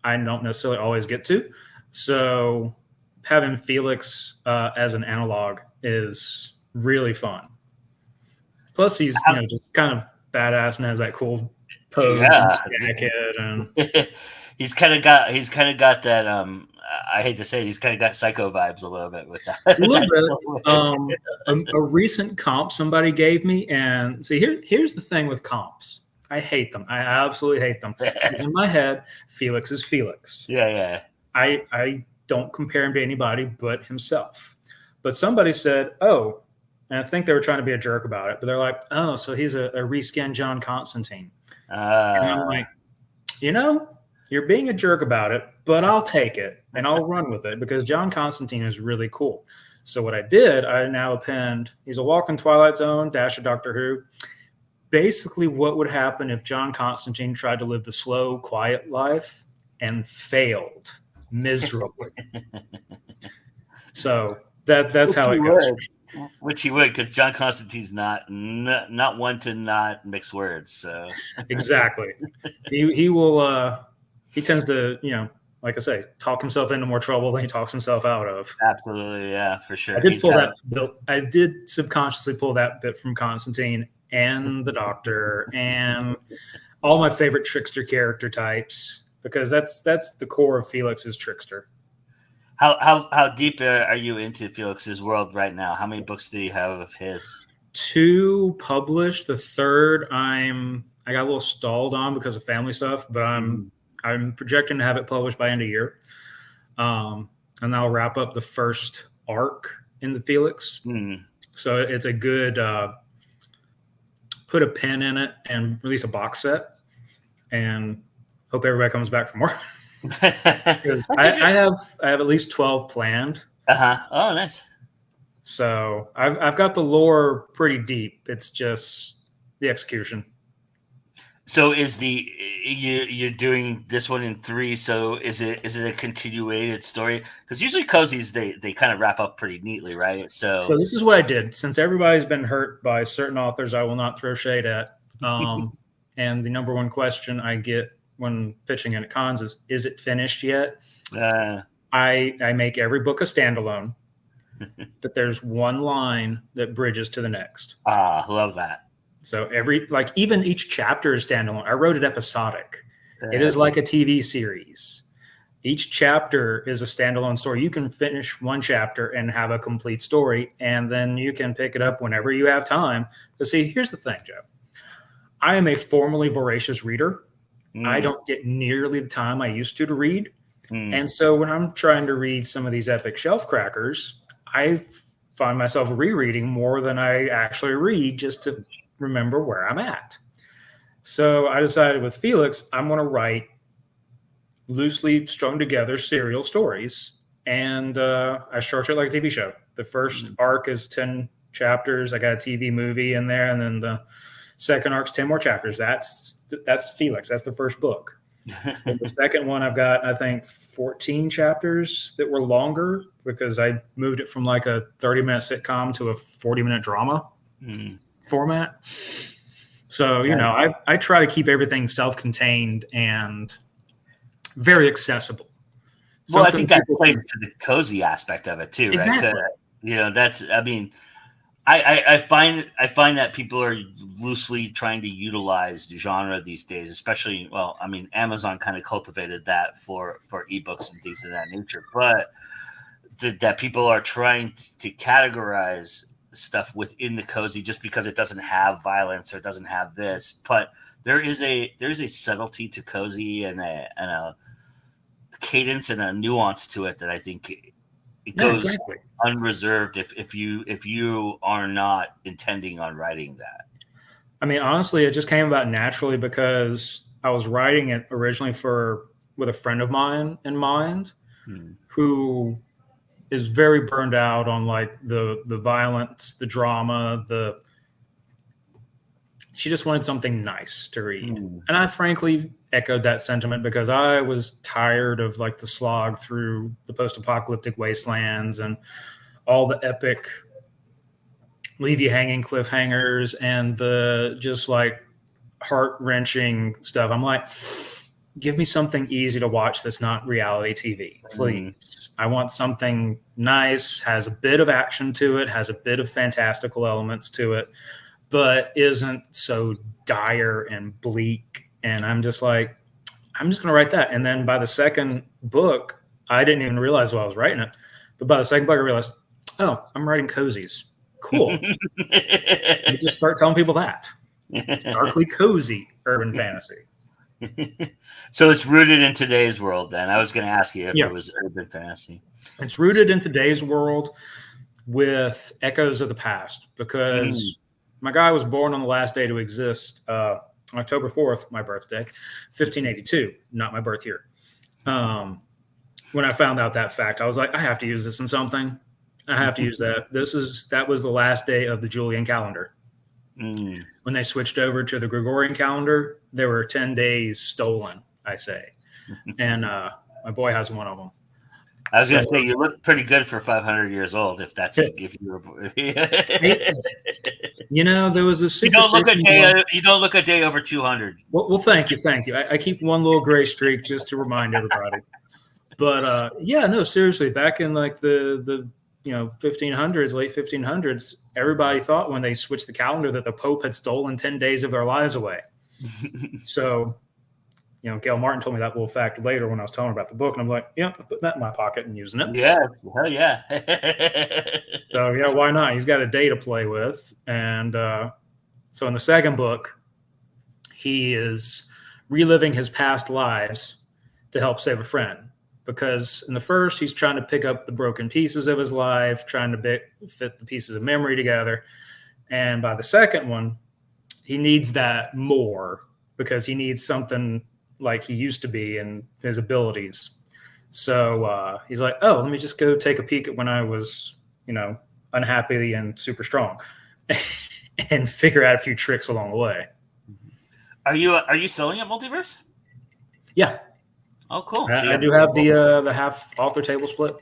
don't necessarily always get to. So having Felix as an analog is really fun. Plus, he's just kind of badass and has that cool pose and jacket, and he's kind of got that. I hate to say it, he's kind of got psycho vibes a little bit with that. A little bit. A recent comp somebody gave me, and see, here's the thing with comps. I hate them. I absolutely hate them. Because in my head, Felix is Felix. Yeah. I don't compare him to anybody but himself. But somebody said, oh, and I think they were trying to be a jerk about it, but they're like, oh, so he's a reskinned John Constantine. And I'm like, you're being a jerk about it, but I'll take it and I'll run with it because John Constantine is really cool. So what I did, I now append, he's a walking Twilight Zone, dash of Doctor Who. Basically what would happen if John Constantine tried to live the slow, quiet life and failed miserably. So that's how it goes. Which he would, because John Constantine's not one to not mix words. So exactly, he will. He tends to, like I say, talk himself into more trouble than he talks himself out of. Absolutely, yeah, for sure. I did subconsciously pull that bit from Constantine and the Doctor and all my favorite trickster character types, because that's the core of Felix's trickster. How deep are you into Felix's world right now? How many books do you have of his? 2 published. The third I got a little stalled on because of family stuff, but I'm projecting to have it published by end of year. And I'll wrap up the first arc in the Felix. So it's a good put a pin in it and release a box set, and hope everybody comes back for more. Because I have at least 12 planned. Oh, nice. So I've got the lore pretty deep. It's just the execution. So is you're doing this one in 3? So is it a continuated story? Because usually cozies they kind of wrap up pretty neatly, right? So this is what I did. Since everybody's been hurt by certain authors, I will not throw shade at. And the number one question I get when pitching in at cons is it finished yet? I make every book a standalone, but there's one line that bridges to the next. Love that. So even each chapter is standalone. I wrote it episodic. It is like a TV series. Each chapter is a standalone story. You can finish one chapter and have a complete story, and then you can pick it up whenever you have time. But see, here's the thing, Joe. I am a formerly voracious reader. I don't get nearly the time I used to read. And so when I'm trying to read some of these epic shelf crackers, I find myself rereading more than I actually read just to remember where I'm at. So I decided with Felix, I'm going to write loosely strung together serial stories, and I structure it like a TV show. The first arc is 10 chapters. I got a TV movie in there, and then the second arc's 10 more chapters. That's Felix. That's the first book. And the second one, I've got, I think, 14 chapters that were longer because I moved it from like a 30-minute sitcom to a 40-minute drama format. So, I try to keep everything self-contained and very accessible. Well, I think that plays to the cozy aspect of it too, right? Exactly. I find that people are loosely trying to utilize the genre these days, especially, Amazon kind of cultivated that for ebooks and things of that nature, but that people are trying to categorize stuff within the cozy just because it doesn't have violence or doesn't have this, but there's a subtlety to cozy and a cadence and a nuance to it that I think it goes unreserved if you are not intending on writing that. I mean, honestly, it just came about naturally because I was writing it originally with a friend of mine in mind, who is very burned out on like the violence, the drama, she just wanted something nice to read. And I frankly echoed that sentiment because I was tired of like the slog through the post-apocalyptic wastelands and all the epic leave you hanging cliffhangers and the just like heart-wrenching stuff. I'm like, give me something easy to watch that's not reality TV, please. I want something nice, has a bit of action to it, has a bit of fantastical elements to it, but isn't so dire and bleak. And I'm just like, I'm just going to write that. And then by the second book, I didn't even realize while I was writing it. But by the second book, I realized, oh, I'm writing cozies. Cool. I just start telling people that. It's darkly cozy urban fantasy. So it's rooted in today's world then. I was going to ask you if it was urban fantasy. It's rooted in today's world with echoes of the past because my guy was born on the last day to exist, October 4th, my birthday, 1582, not my birth year. When I found out that fact, I was like, I have to use this in something. I have to use that. That was the last day of the Julian calendar. When they switched over to the Gregorian calendar, there were 10 days stolen, I say. And my boy has one of them. I was going to say, you look pretty good for 500 years old. If you were, there was a you don't look a day over 200. Well, thank you. I keep one little gray streak just to remind everybody. But seriously, back in like the 1500s, late 1500s, everybody thought when they switched the calendar that the Pope had stolen 10 days of their lives away. So, Gail Martin told me that little fact later when I was telling her about the book, and I'm like, yeah, I'm putting that in my pocket and using it. Yeah, hell yeah. So, why not? He's got a day to play with. And so in the second book, he is reliving his past lives to help save a friend. Because in the first, he's trying to pick up the broken pieces of his life, trying to fit the pieces of memory together. And by the second one, he needs that more because he needs something like he used to be and his abilities. So he's like, oh, let me just go take a peek at when I was, unhappy and super strong and figure out a few tricks along the way. Are you selling at Multiverse? Yeah. Oh, cool. I do have the half author table split.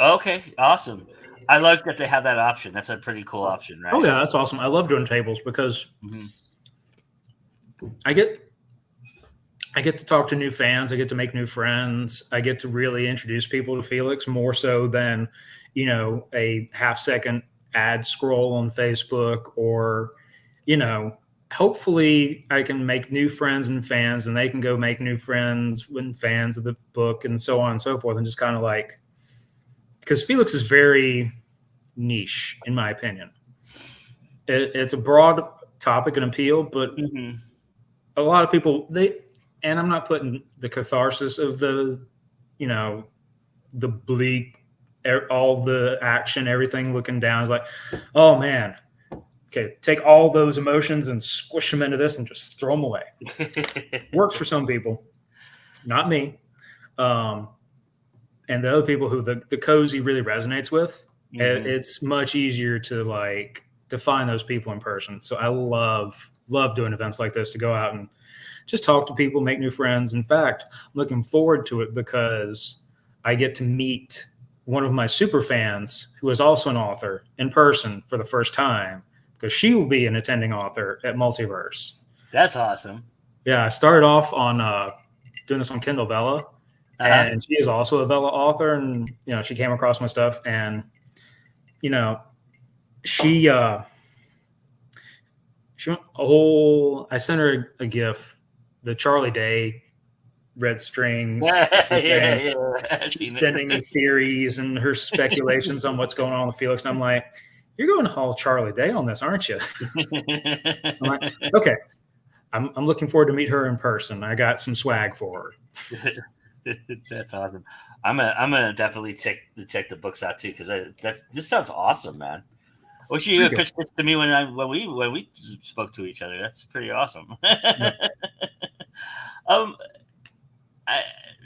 Okay, awesome. I like that they have that option. That's a pretty cool option, right? Oh yeah, that's awesome. I love doing tables because I get to talk to new fans. I get to make new friends. I get to really introduce people to Felix more so than, a half-second ad scroll on Facebook or, hopefully I can make new friends and fans and they can go make new friends and fans of the book and so on and so forth. And just kind of because Felix is very niche, in my opinion. It's a broad topic and appeal, but a lot of people, and I'm not putting the catharsis of the bleak, all the action, everything looking down is like, oh man, okay, take all those emotions and squish them into this and just throw them away. Works for some people, not me. And the other people who the cozy really resonates with, it's much easier to find those people in person. So I love doing events like this, to go out and just talk to people, make new friends. In fact, I'm looking forward to it because I get to meet one of my super fans who is also an author in person for the first time, because she will be an attending author at Multiverse. That's awesome. Yeah, I started off on doing this on Kindle Vella, and she is also a Vella author, and she came across my stuff, and she went I sent her a GIF, the Charlie Day red strings. She's sending me theories and her speculations on what's going on with Felix, and I'm like, you're going to haul Charlie Day on this, aren't you? I'm like, okay. I'm looking forward to meet her in person. I got some swag for her. That's awesome. I'm gonna definitely check the books out too, because this sounds awesome, man. I wish you pitched this to me when we spoke to each other. That's pretty awesome. Yeah.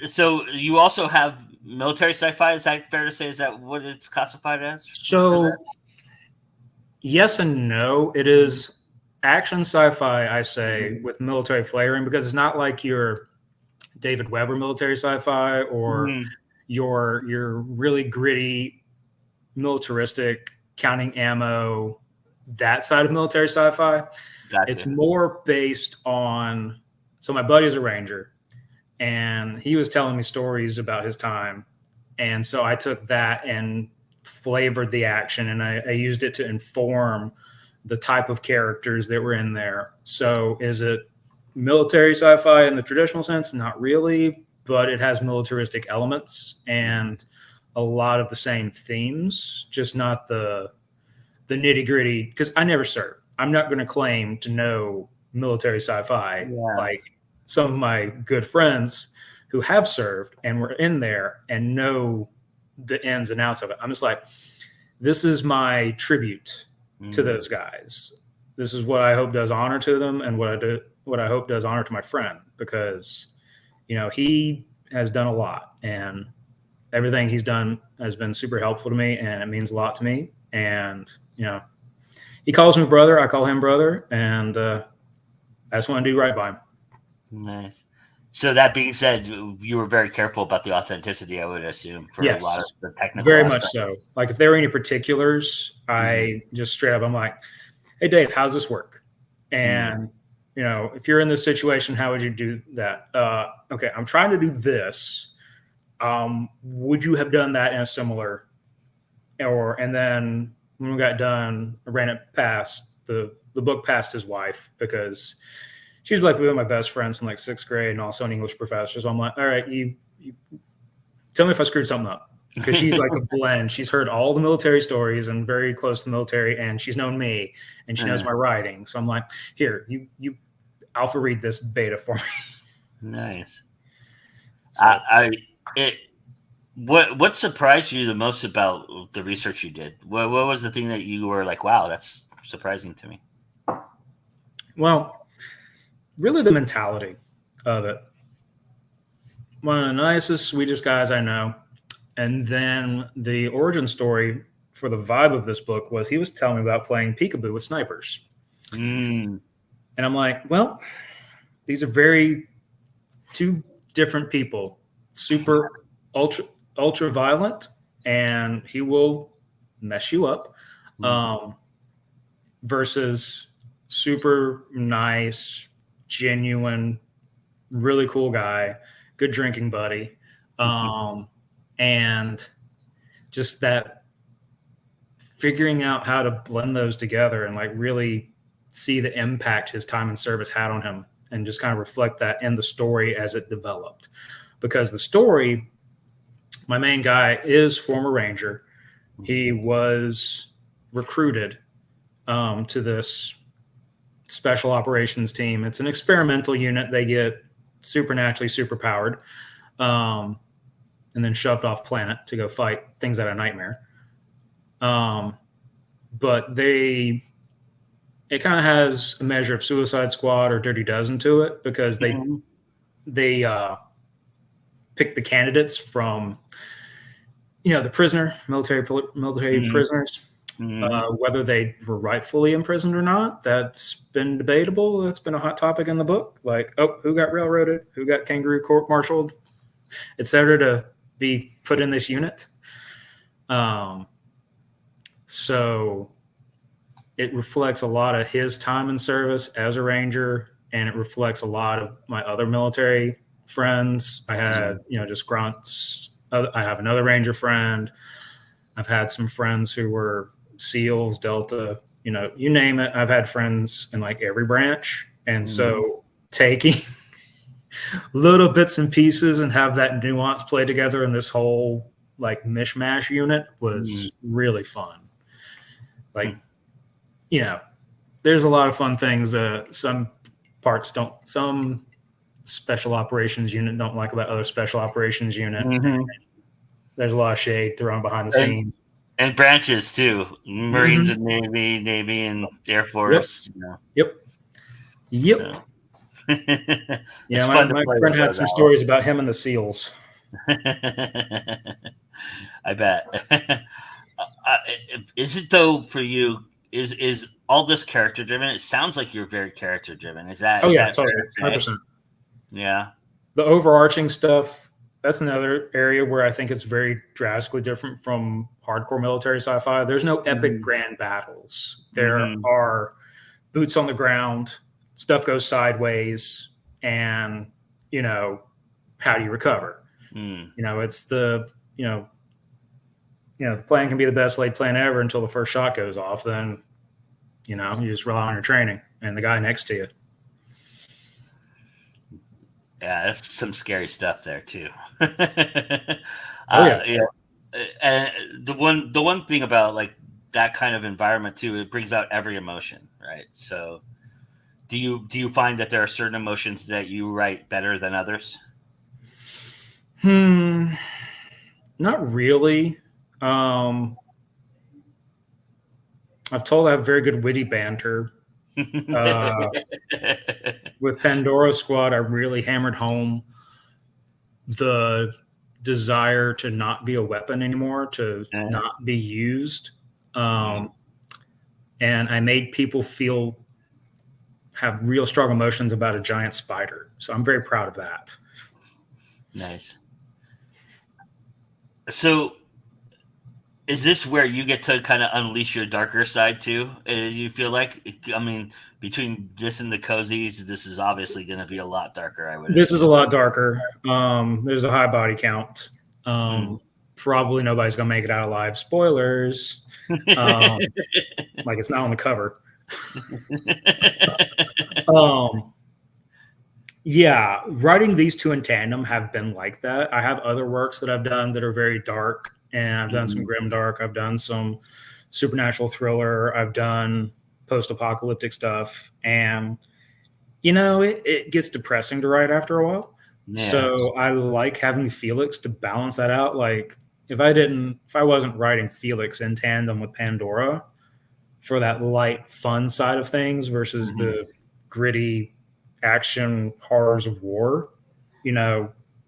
So you also have military sci-fi. Is that fair to say? Is that what it's classified as? So yes and no. It is action sci-fi, I say, with military flavoring, because it's not like your David Weber military sci-fi or your really gritty militaristic counting ammo, that side of military sci-fi. Gotcha. It's more based on, so my buddy is a Ranger and he was telling me stories about his time. And so I took that and flavored the action, and I used it to inform the type of characters that were in there. So is it military sci-fi in the traditional sense? Not really, but it has militaristic elements and a lot of the same themes, just not the nitty-gritty, because I never served. I'm not going to claim to know military sci-fi like some of my good friends who have served and were in there and know the ins and outs of it. I'm just like, this is my tribute to those guys. This is what I hope does honor to them, and what I hope does honor to my friend, because he has done a lot, and everything he's done has been super helpful to me, and it means a lot to me. And he calls me brother, I call him brother, and I just want to do right by him. Nice. So that being said, you were very careful about the authenticity, I would assume, for a lot of the technical very aspects. Much so. Like if there were any particulars, I just straight up, I'm like, hey, Dave, how's this work? And, if you're in this situation, how would you do that? Okay, I'm trying to do this. Would you have done that in a similar, and then when we got done, I ran it past the book past his wife because she's like one of my best friends in like 6th grade and also an English professor. So I'm like, all right, you tell me if I screwed something up. Because she's like a blend. She's heard all the military stories and very close to the military, and she's known me and she knows my writing. So I'm like, here, you alpha read this beta for me. Nice. So, What surprised you the most about the research you did? What was the thing that you were like, wow, that's surprising to me? well, really the mentality of it. One of the nicest, sweetest guys I know. And then the origin story for the vibe of this book was he was telling me about playing peekaboo with snipers. And I'm like, well, these are two different people, super ultra violent, and he will mess you up, versus super nice, genuine, really cool guy, good drinking buddy. And just that figuring out how to blend those together and like really see the impact his time in service had on him and just kind of reflect that in the story as it developed. Because the story, my main guy is former Ranger. He was recruited to this special operations team. It's an experimental unit. They get supernaturally superpowered. And then shoved off planet to go fight things out of Nightmare. But it kind of has a measure of Suicide Squad or Dirty Dozen to it because they pick the candidates from, the military prisoners, whether they were rightfully imprisoned or not. That's been debatable. That's been a hot topic in the book. Like, who got railroaded? Who got kangaroo court-martialed? Et cetera, to be put in this unit. So it reflects a lot of his time in service as a Ranger, and it reflects a lot of my other military friends. I had, just grunts. I have another Ranger friend. I've had some friends who were SEALs, Delta, you name it. I've had friends in like every branch. And so taking little bits and pieces and have that nuance play together in this whole like mishmash unit was really fun. Like, there's a lot of fun things. Some special operations unit don't like about other special operations unit. There's a lot of shade thrown behind the scenes. And branches too. Marines and Navy and Air Force. Yep. So. My friend had some stories about him and the SEALs. I bet. Is it though for you? Is all this character driven? It sounds like you're very character driven. Is that? Totally, 100%. Yeah. The overarching stuff. That's another area where I think it's very drastically different from hardcore military sci-fi. There's no epic grand battles. There are boots on the ground. Stuff goes sideways, and how do you recover? It's the the plan can be the best laid plan ever until the first shot goes off. Then you just rely on your training and the guy next to you. Yeah, that's some scary stuff there too. Yeah. And the one thing about like that kind of environment too, it brings out every emotion, right? So. Do you find that there are certain emotions that you write better than others? Not really. I've told I have very good witty banter. With Pandora Squad, I really hammered home the desire to not be a weapon anymore, to not be used. And I made people have real strong emotions about a giant spider. So I'm very proud of that. Nice. So is this where you get to kind of unleash your darker side too? You feel like, between this and the cozies, this is obviously going to be a lot darker. This is a lot darker. There's a high body count. probably nobody's gonna make it out alive. Spoilers. Like it's not on the cover. Yeah, writing these two in tandem have been like that. I have other works that I've done that are very dark, and I've done some grimdark. I've done some supernatural thriller. I've done post-apocalyptic stuff, and it gets depressing to write after a while. Yeah. So I like having Felix to balance that out. Like if I wasn't writing Felix in tandem with Pandora for that light, fun side of things versus the gritty action horrors of war,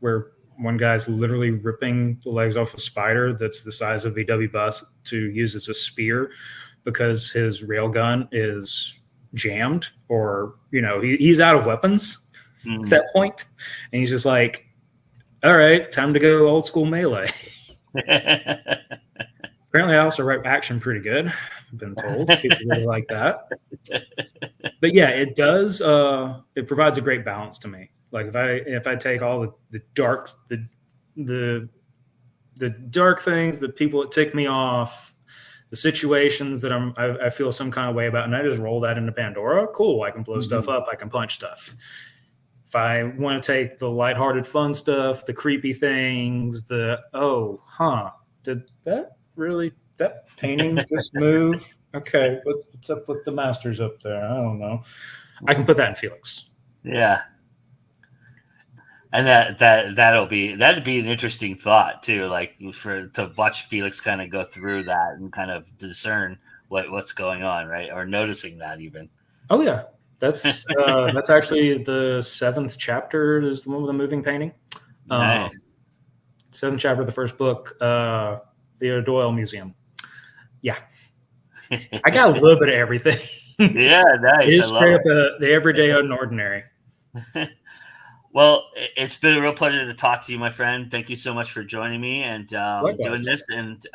where one guy's literally ripping the legs off a spider that's the size of a VW bus to use as a spear because his railgun is jammed, or he's out of weapons at that point, and he's just like, all right, time to go old school melee. Apparently I also write action pretty good, I've been told. People really like that. But yeah, it does it provides a great balance to me. Like if I take all the dark the dark things, the people that tick me off, the situations that I feel some kind of way about, and I just roll that into Pandora, cool, I can blow stuff up, I can punch stuff. If I want to take the lighthearted fun stuff, the creepy things, did that painting just move? Okay, what's up with the masters up there? I don't know. I can put that in Felix. Yeah. And that'd be an interesting thought too, like to watch Felix kind of go through that and kind of discern what's going on, right? Or noticing that even. Oh yeah. That's actually the 7th chapter is the one with the moving painting. Nice. 7th chapter of the first book, the Doyle Museum. Yeah. I got a little bit of everything. Yeah, nice. It's straight up the everyday ordinary. Well, it's been a real pleasure to talk to you, my friend. Thank you so much for joining me and doing this. And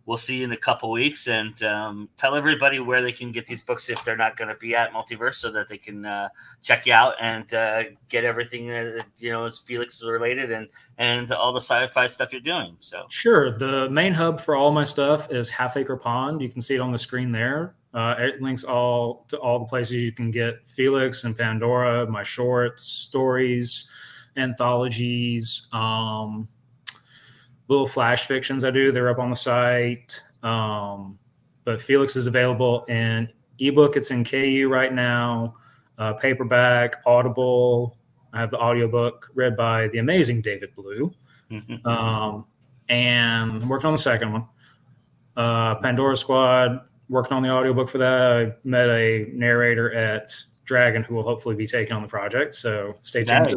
we'll see you in a couple weeks. And tell everybody where they can get these books if they're not going to be at Multiverse, so that they can check you out and get everything is Felix related and all the sci-fi stuff you're doing. So sure. The main hub for all my stuff is Half Acre Pond. You can see it on the screen there. It links to all the places you can get Felix and Pandora, my shorts, stories, anthologies, little flash fictions I do. They're up on the site. But Felix is available in ebook. It's in KU right now. Paperback, Audible. I have the audiobook read by the amazing David Blue. And I'm working on the second one. Pandora Squad. Working on the audiobook for that. I met a narrator at Dragon who will hopefully be taking on the project. So stay tuned. Nice.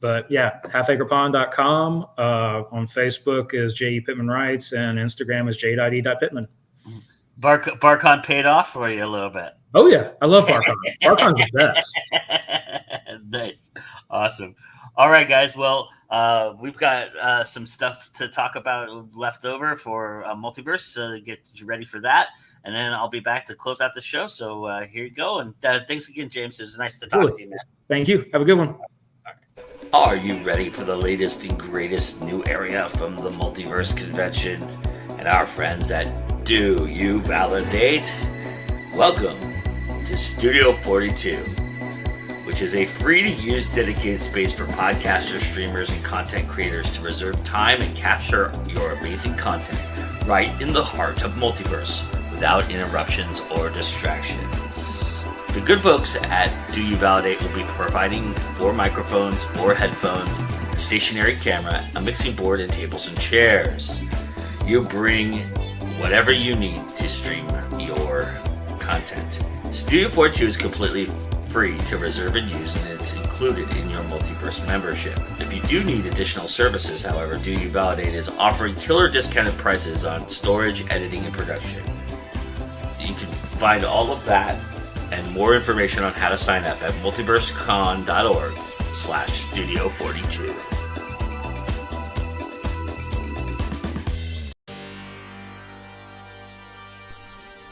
But yeah, halfacrepond.com. On Facebook is J.E. Pittman Writes, and Instagram is j.e.pittman. Barcon paid off for you a little bit. Oh yeah, I love Barcon. Barcon's the best. Nice. Awesome. All right, guys. Well, we've got some stuff to talk about left over for Multiverse, so get you ready for that. And then I'll be back to close out the show. So here you go. And thanks again, James. It was nice to talk to you, man. Thank you. Have a good one. Are you ready for the latest and greatest new area from the Multiverse Convention and our friends at Do You Validate? Welcome to Studio 42, which is a free-to-use dedicated space for podcasters, streamers, and content creators to reserve time and capture your amazing content right in the heart of Multiverse without interruptions or distractions. The good folks at Do You Validate will be providing 4 microphones, 4 headphones, a stationary camera, a mixing board, and tables and chairs. You bring whatever you need to stream your content. Studio 42 is completely free to reserve and use, and it's included in your Multiverse membership. If you do need additional services, however, Do You Validate is offering killer discounted prices on storage, editing, and production. You can find all of that and more information on how to sign up at multiversecon.org/studio42.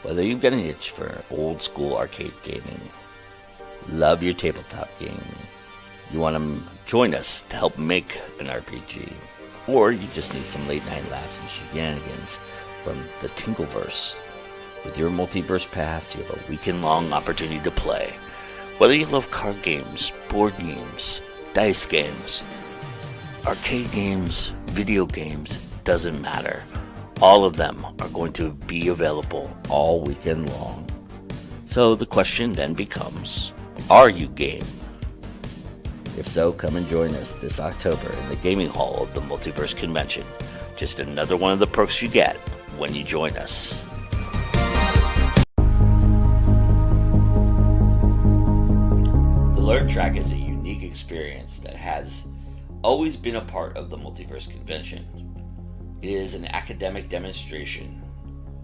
Whether you've got an itch for old school arcade gaming, love your tabletop game, you want to join us to help make an RPG, or you just need some late night laughs and shenanigans from the Tingleverse. With your Multiverse Pass, you have a weekend-long opportunity to play. Whether you love card games, board games, dice games, arcade games, video games, doesn't matter. All of them are going to be available all weekend long. So the question then becomes, are you game? If so, come and join us this October in the gaming hall of the Multiverse Convention. Just another one of the perks you get when you join us. The Learn Track is a unique experience that has always been a part of the Multiverse Convention. It is an academic demonstration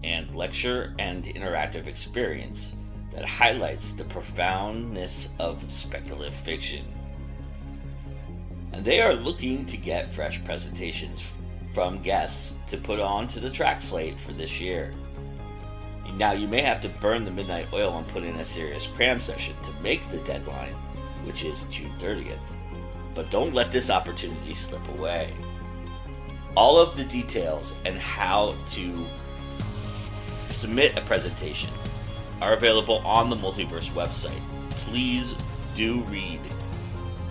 and lecture and interactive experience that highlights the profoundness of speculative fiction. And they are looking to get fresh presentations from guests to put onto the track slate for this year. Now, you may have to burn the midnight oil and put in a serious cram session to make the deadline, which is June 30th. But don't let this opportunity slip away. All of the details and how to submit a presentation are available on the Multiverse website. Please do read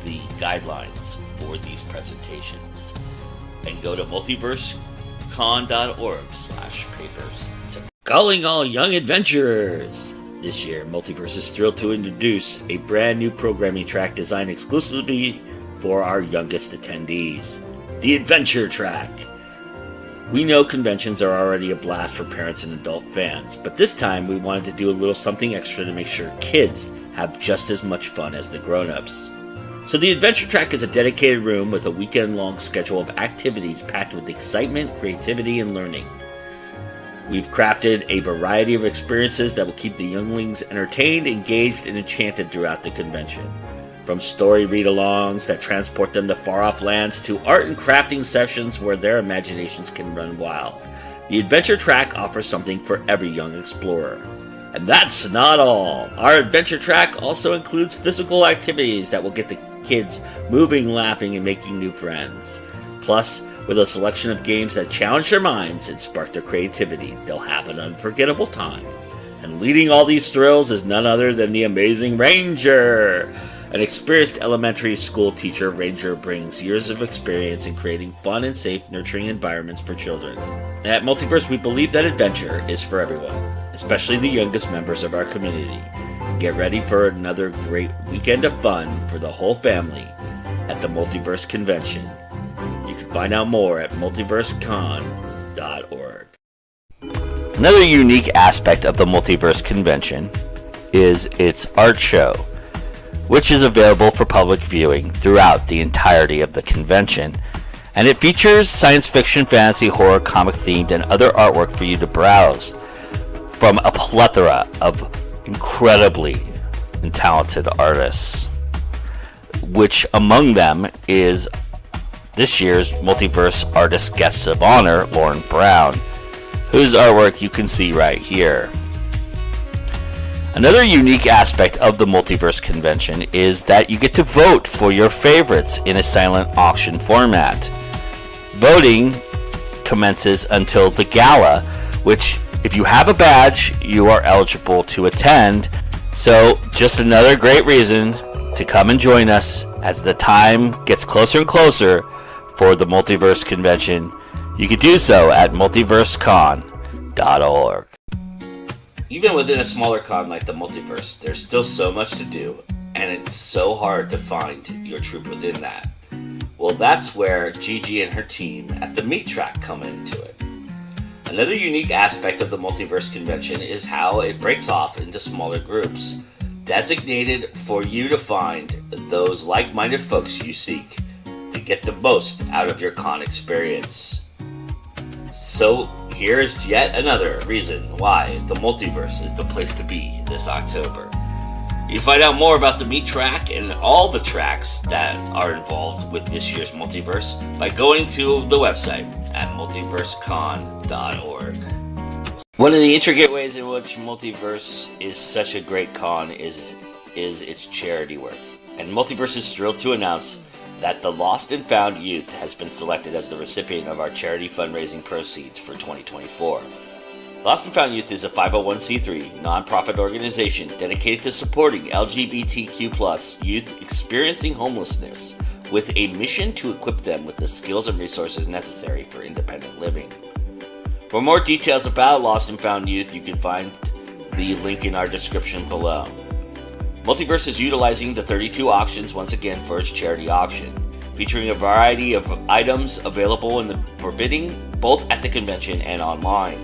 the guidelines for these presentations and go to multiversecon.org/papers. Calling all young adventurers! This year, Multiverse is thrilled to introduce a brand new programming track designed exclusively for our youngest attendees. The Adventure Track. We know conventions are already a blast for parents and adult fans, but this time we wanted to do a little something extra to make sure kids have just as much fun as the grown-ups. So the Adventure Track is a dedicated room with a weekend-long schedule of activities packed with excitement, creativity, and learning. We've crafted a variety of experiences that will keep the younglings entertained, engaged, and enchanted throughout the convention. From story read-alongs that transport them to far-off lands to art and crafting sessions where their imaginations can run wild, the Adventure Track offers something for every young explorer. And that's not all. Our Adventure Track also includes physical activities that will get the kids moving, laughing, and making new friends. Plus, with a selection of games that challenge their minds and spark their creativity, they'll have an unforgettable time. And leading all these thrills is none other than the amazing Ranger. An experienced elementary school teacher, Ranger brings years of experience in creating fun and safe, nurturing environments for children. At Multiverse, we believe that adventure is for everyone, especially the youngest members of our community. Get ready for another great weekend of fun for the whole family at the Multiverse Convention. You can find out more at multiversecon.org. Another unique aspect of the Multiverse Convention is its art show, which is available for public viewing throughout the entirety of the convention. And it features science fiction, fantasy, horror, comic-themed, and other artwork for you to browse from a plethora of incredibly talented artists, which among them is this year's Multiverse Artist Guest of Honor, Lauren Brown, whose artwork you can see right here. Another unique aspect of the Multiverse Convention is that you get to vote for your favorites in a silent auction format. Voting commences until the gala, which, if you have a badge, you are eligible to attend. So, just another great reason to come and join us as the time gets closer and closer for the Multiverse Convention. You can do so at multiversecon.org. Even within a smaller con like the Multiverse, there's still so much to do, and it's so hard to find your troop within that. Well, that's where Gigi and her team at the Meat Track come into it. Another unique aspect of the Multiverse Convention is how it breaks off into smaller groups, designated for you to find those like-minded folks you seek to get the most out of your con experience. So, here's yet another reason why the Multiverse is the place to be this October. You can find out more about the Meat Track and all the tracks that are involved with this year's Multiverse by going to the website at multiversecon.org. One of the intricate ways in which Multiverse is such a great con is its charity work. and Multiverse is thrilled to announce that the Lost and Found Youth has been selected as the recipient of our charity fundraising proceeds for 2024. Lost and Found Youth is a 501c3 nonprofit organization dedicated to supporting LGBTQ+ youth experiencing homelessness with a mission to equip them with the skills and resources necessary for independent living. For more details about Lost and Found Youth, you can find the link in our description below. Multiverse is utilizing the 32 auctions once again for its charity auction, featuring a variety of items available for bidding both at the convention and online.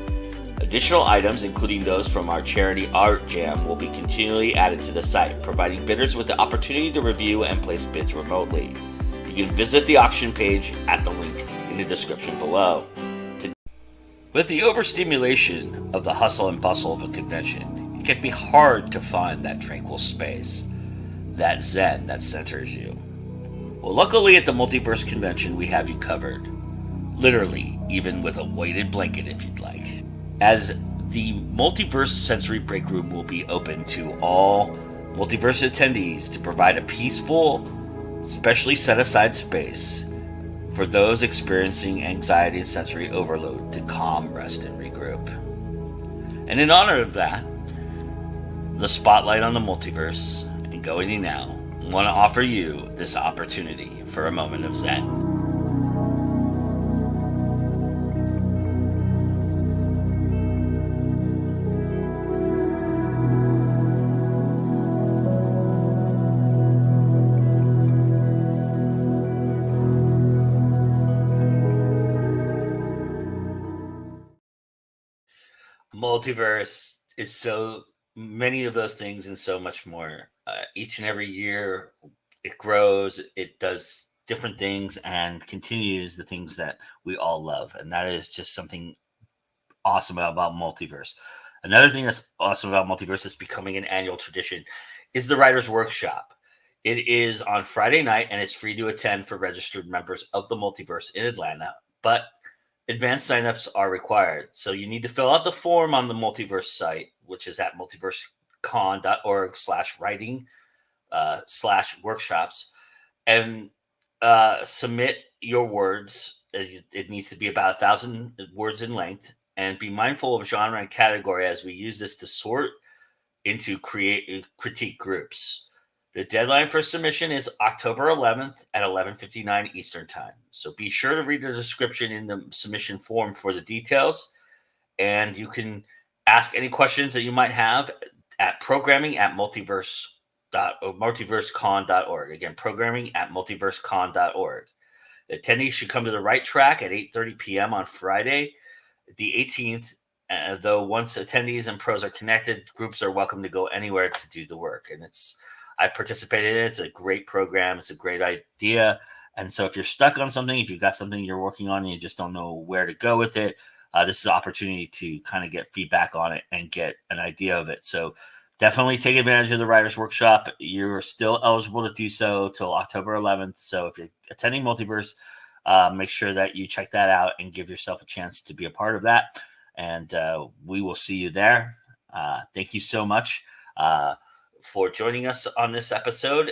Additional items, including those from our charity art jam, will be continually added to the site, providing bidders with the opportunity to review and place bids remotely. You can visit the auction page at the link in the description below. With the overstimulation of the hustle and bustle of a convention, it can be hard to find that tranquil space, that zen that centers you. Well, luckily at the Multiverse Convention, we have you covered. Literally, even with a weighted blanket if you'd like. As the Multiverse Sensory Break Room will be open to all Multiverse attendees to provide a peaceful, specially set-aside space for those experiencing anxiety and sensory overload to calm, rest, and regroup. And in honor of that, the spotlight on the multiverse and going now, I want to offer you this opportunity for a moment of zen. Multiverse is so many of those things and so much more. Each and every year it grows, it does different things and continues the things that we all love. And that is just something awesome about Multiverse. Another thing that's awesome about Multiverse is becoming an annual tradition is the Writers' Workshop. It is on Friday night and it's free to attend for registered members of the Multiverse in Atlanta. But advanced signups are required. So you need to fill out the form on the Multiverse site, which is at multiversecon.org/writing/workshops, and submit your words. It needs to be about 1,000 words in length, and be mindful of genre and category as we use this to sort into critique groups. The deadline for submission is October 11th at 11:59 Eastern Time. So be sure to read the description in the submission form for the details. And you can ask any questions that you might have at programming@multiversecon.org. Again, programming@multiversecon.org. The attendees should come to the right track at 8:30 p.m. on Friday, the 18th. Though once attendees and pros are connected, groups are welcome to go anywhere to do the work. And I participated in it. It's a great program. It's a great idea. And so if you're stuck on something, if you've got something you're working on and you just don't know where to go with it, this is an opportunity to kind of get feedback on it and get an idea of it. So definitely take advantage of the Writers' Workshop. You're still eligible to do so till October 11th. So if you're attending Multiverse, make sure that you check that out and give yourself a chance to be a part of that. And we will see you there. Thank you so much for joining us on this episode.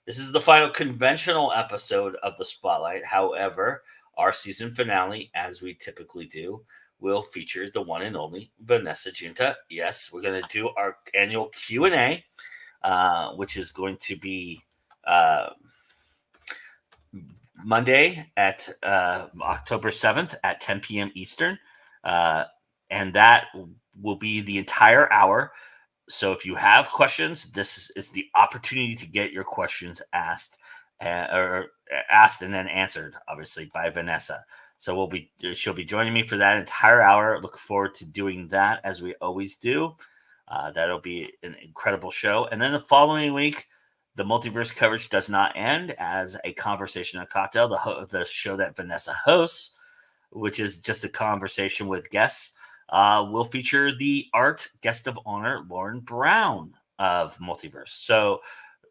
This is the final conventional episode of the Spotlight. However, our season finale, as we typically do, will feature the one and only Vanessa Junta. Yes, we're going to do our annual Q&A, which is going to be Monday at October 7th at 10 p.m. Eastern. And that will be the entire hour. So if you have questions, this is the opportunity to get your questions asked and then answered, obviously, by Vanessa. So she'll be joining me for that entire hour. Look forward to doing that as we always do. That'll be an incredible show. And then the following week, the Multiverse coverage does not end as a Conversation and Cocktail, the show that Vanessa hosts, which is just a conversation with guests. Will feature the art guest of honor, Lauren Brown of Multiverse. So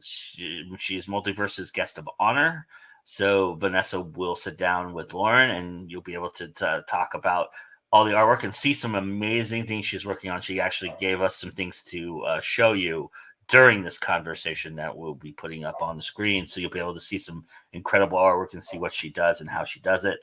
she is Multiverse's guest of honor. So Vanessa will sit down with Lauren and you'll be able to talk about all the artwork and see some amazing things she's working on. She actually gave us some things to show you during this conversation that we'll be putting up on the screen. So you'll be able to see some incredible artwork and see what she does and how she does it.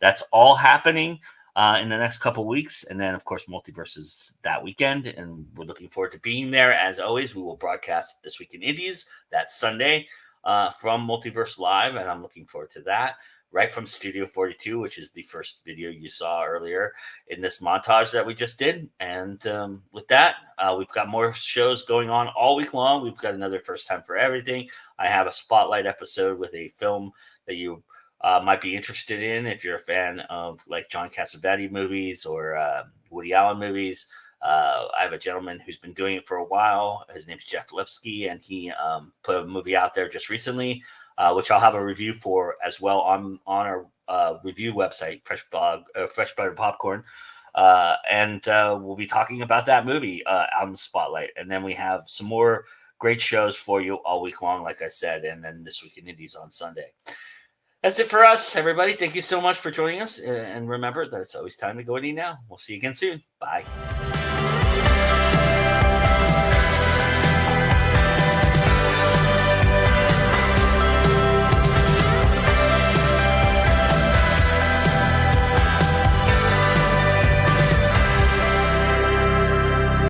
That's all happening in the next couple weeks. And then, of course, Multiverse is that weekend. And we're looking forward to being there. As always, we will broadcast This Week in Indies that Sunday from Multiverse Live. And I'm looking forward to that. Right from Studio 42, which is the first video you saw earlier in this montage that we just did. And with that, we've got more shows going on all week long. We've got another First Time for Everything. I have a spotlight episode with a film that you might be interested in if you're a fan of like John Cassavetes movies or Woody Allen movies. I have a gentleman who's been doing it for a while. His name's Jeff Lipsky, and he put a movie out there just recently, which I'll have a review for as well on our review website, Fresh Butter Popcorn. And we'll be talking about that movie out in the spotlight. And then we have some more great shows for you all week long, like I said, and then This Week in Indies on Sunday. That's it for us, everybody. Thank you so much for joining us. And remember that it's always time to go indie now. We'll see you again soon. Bye.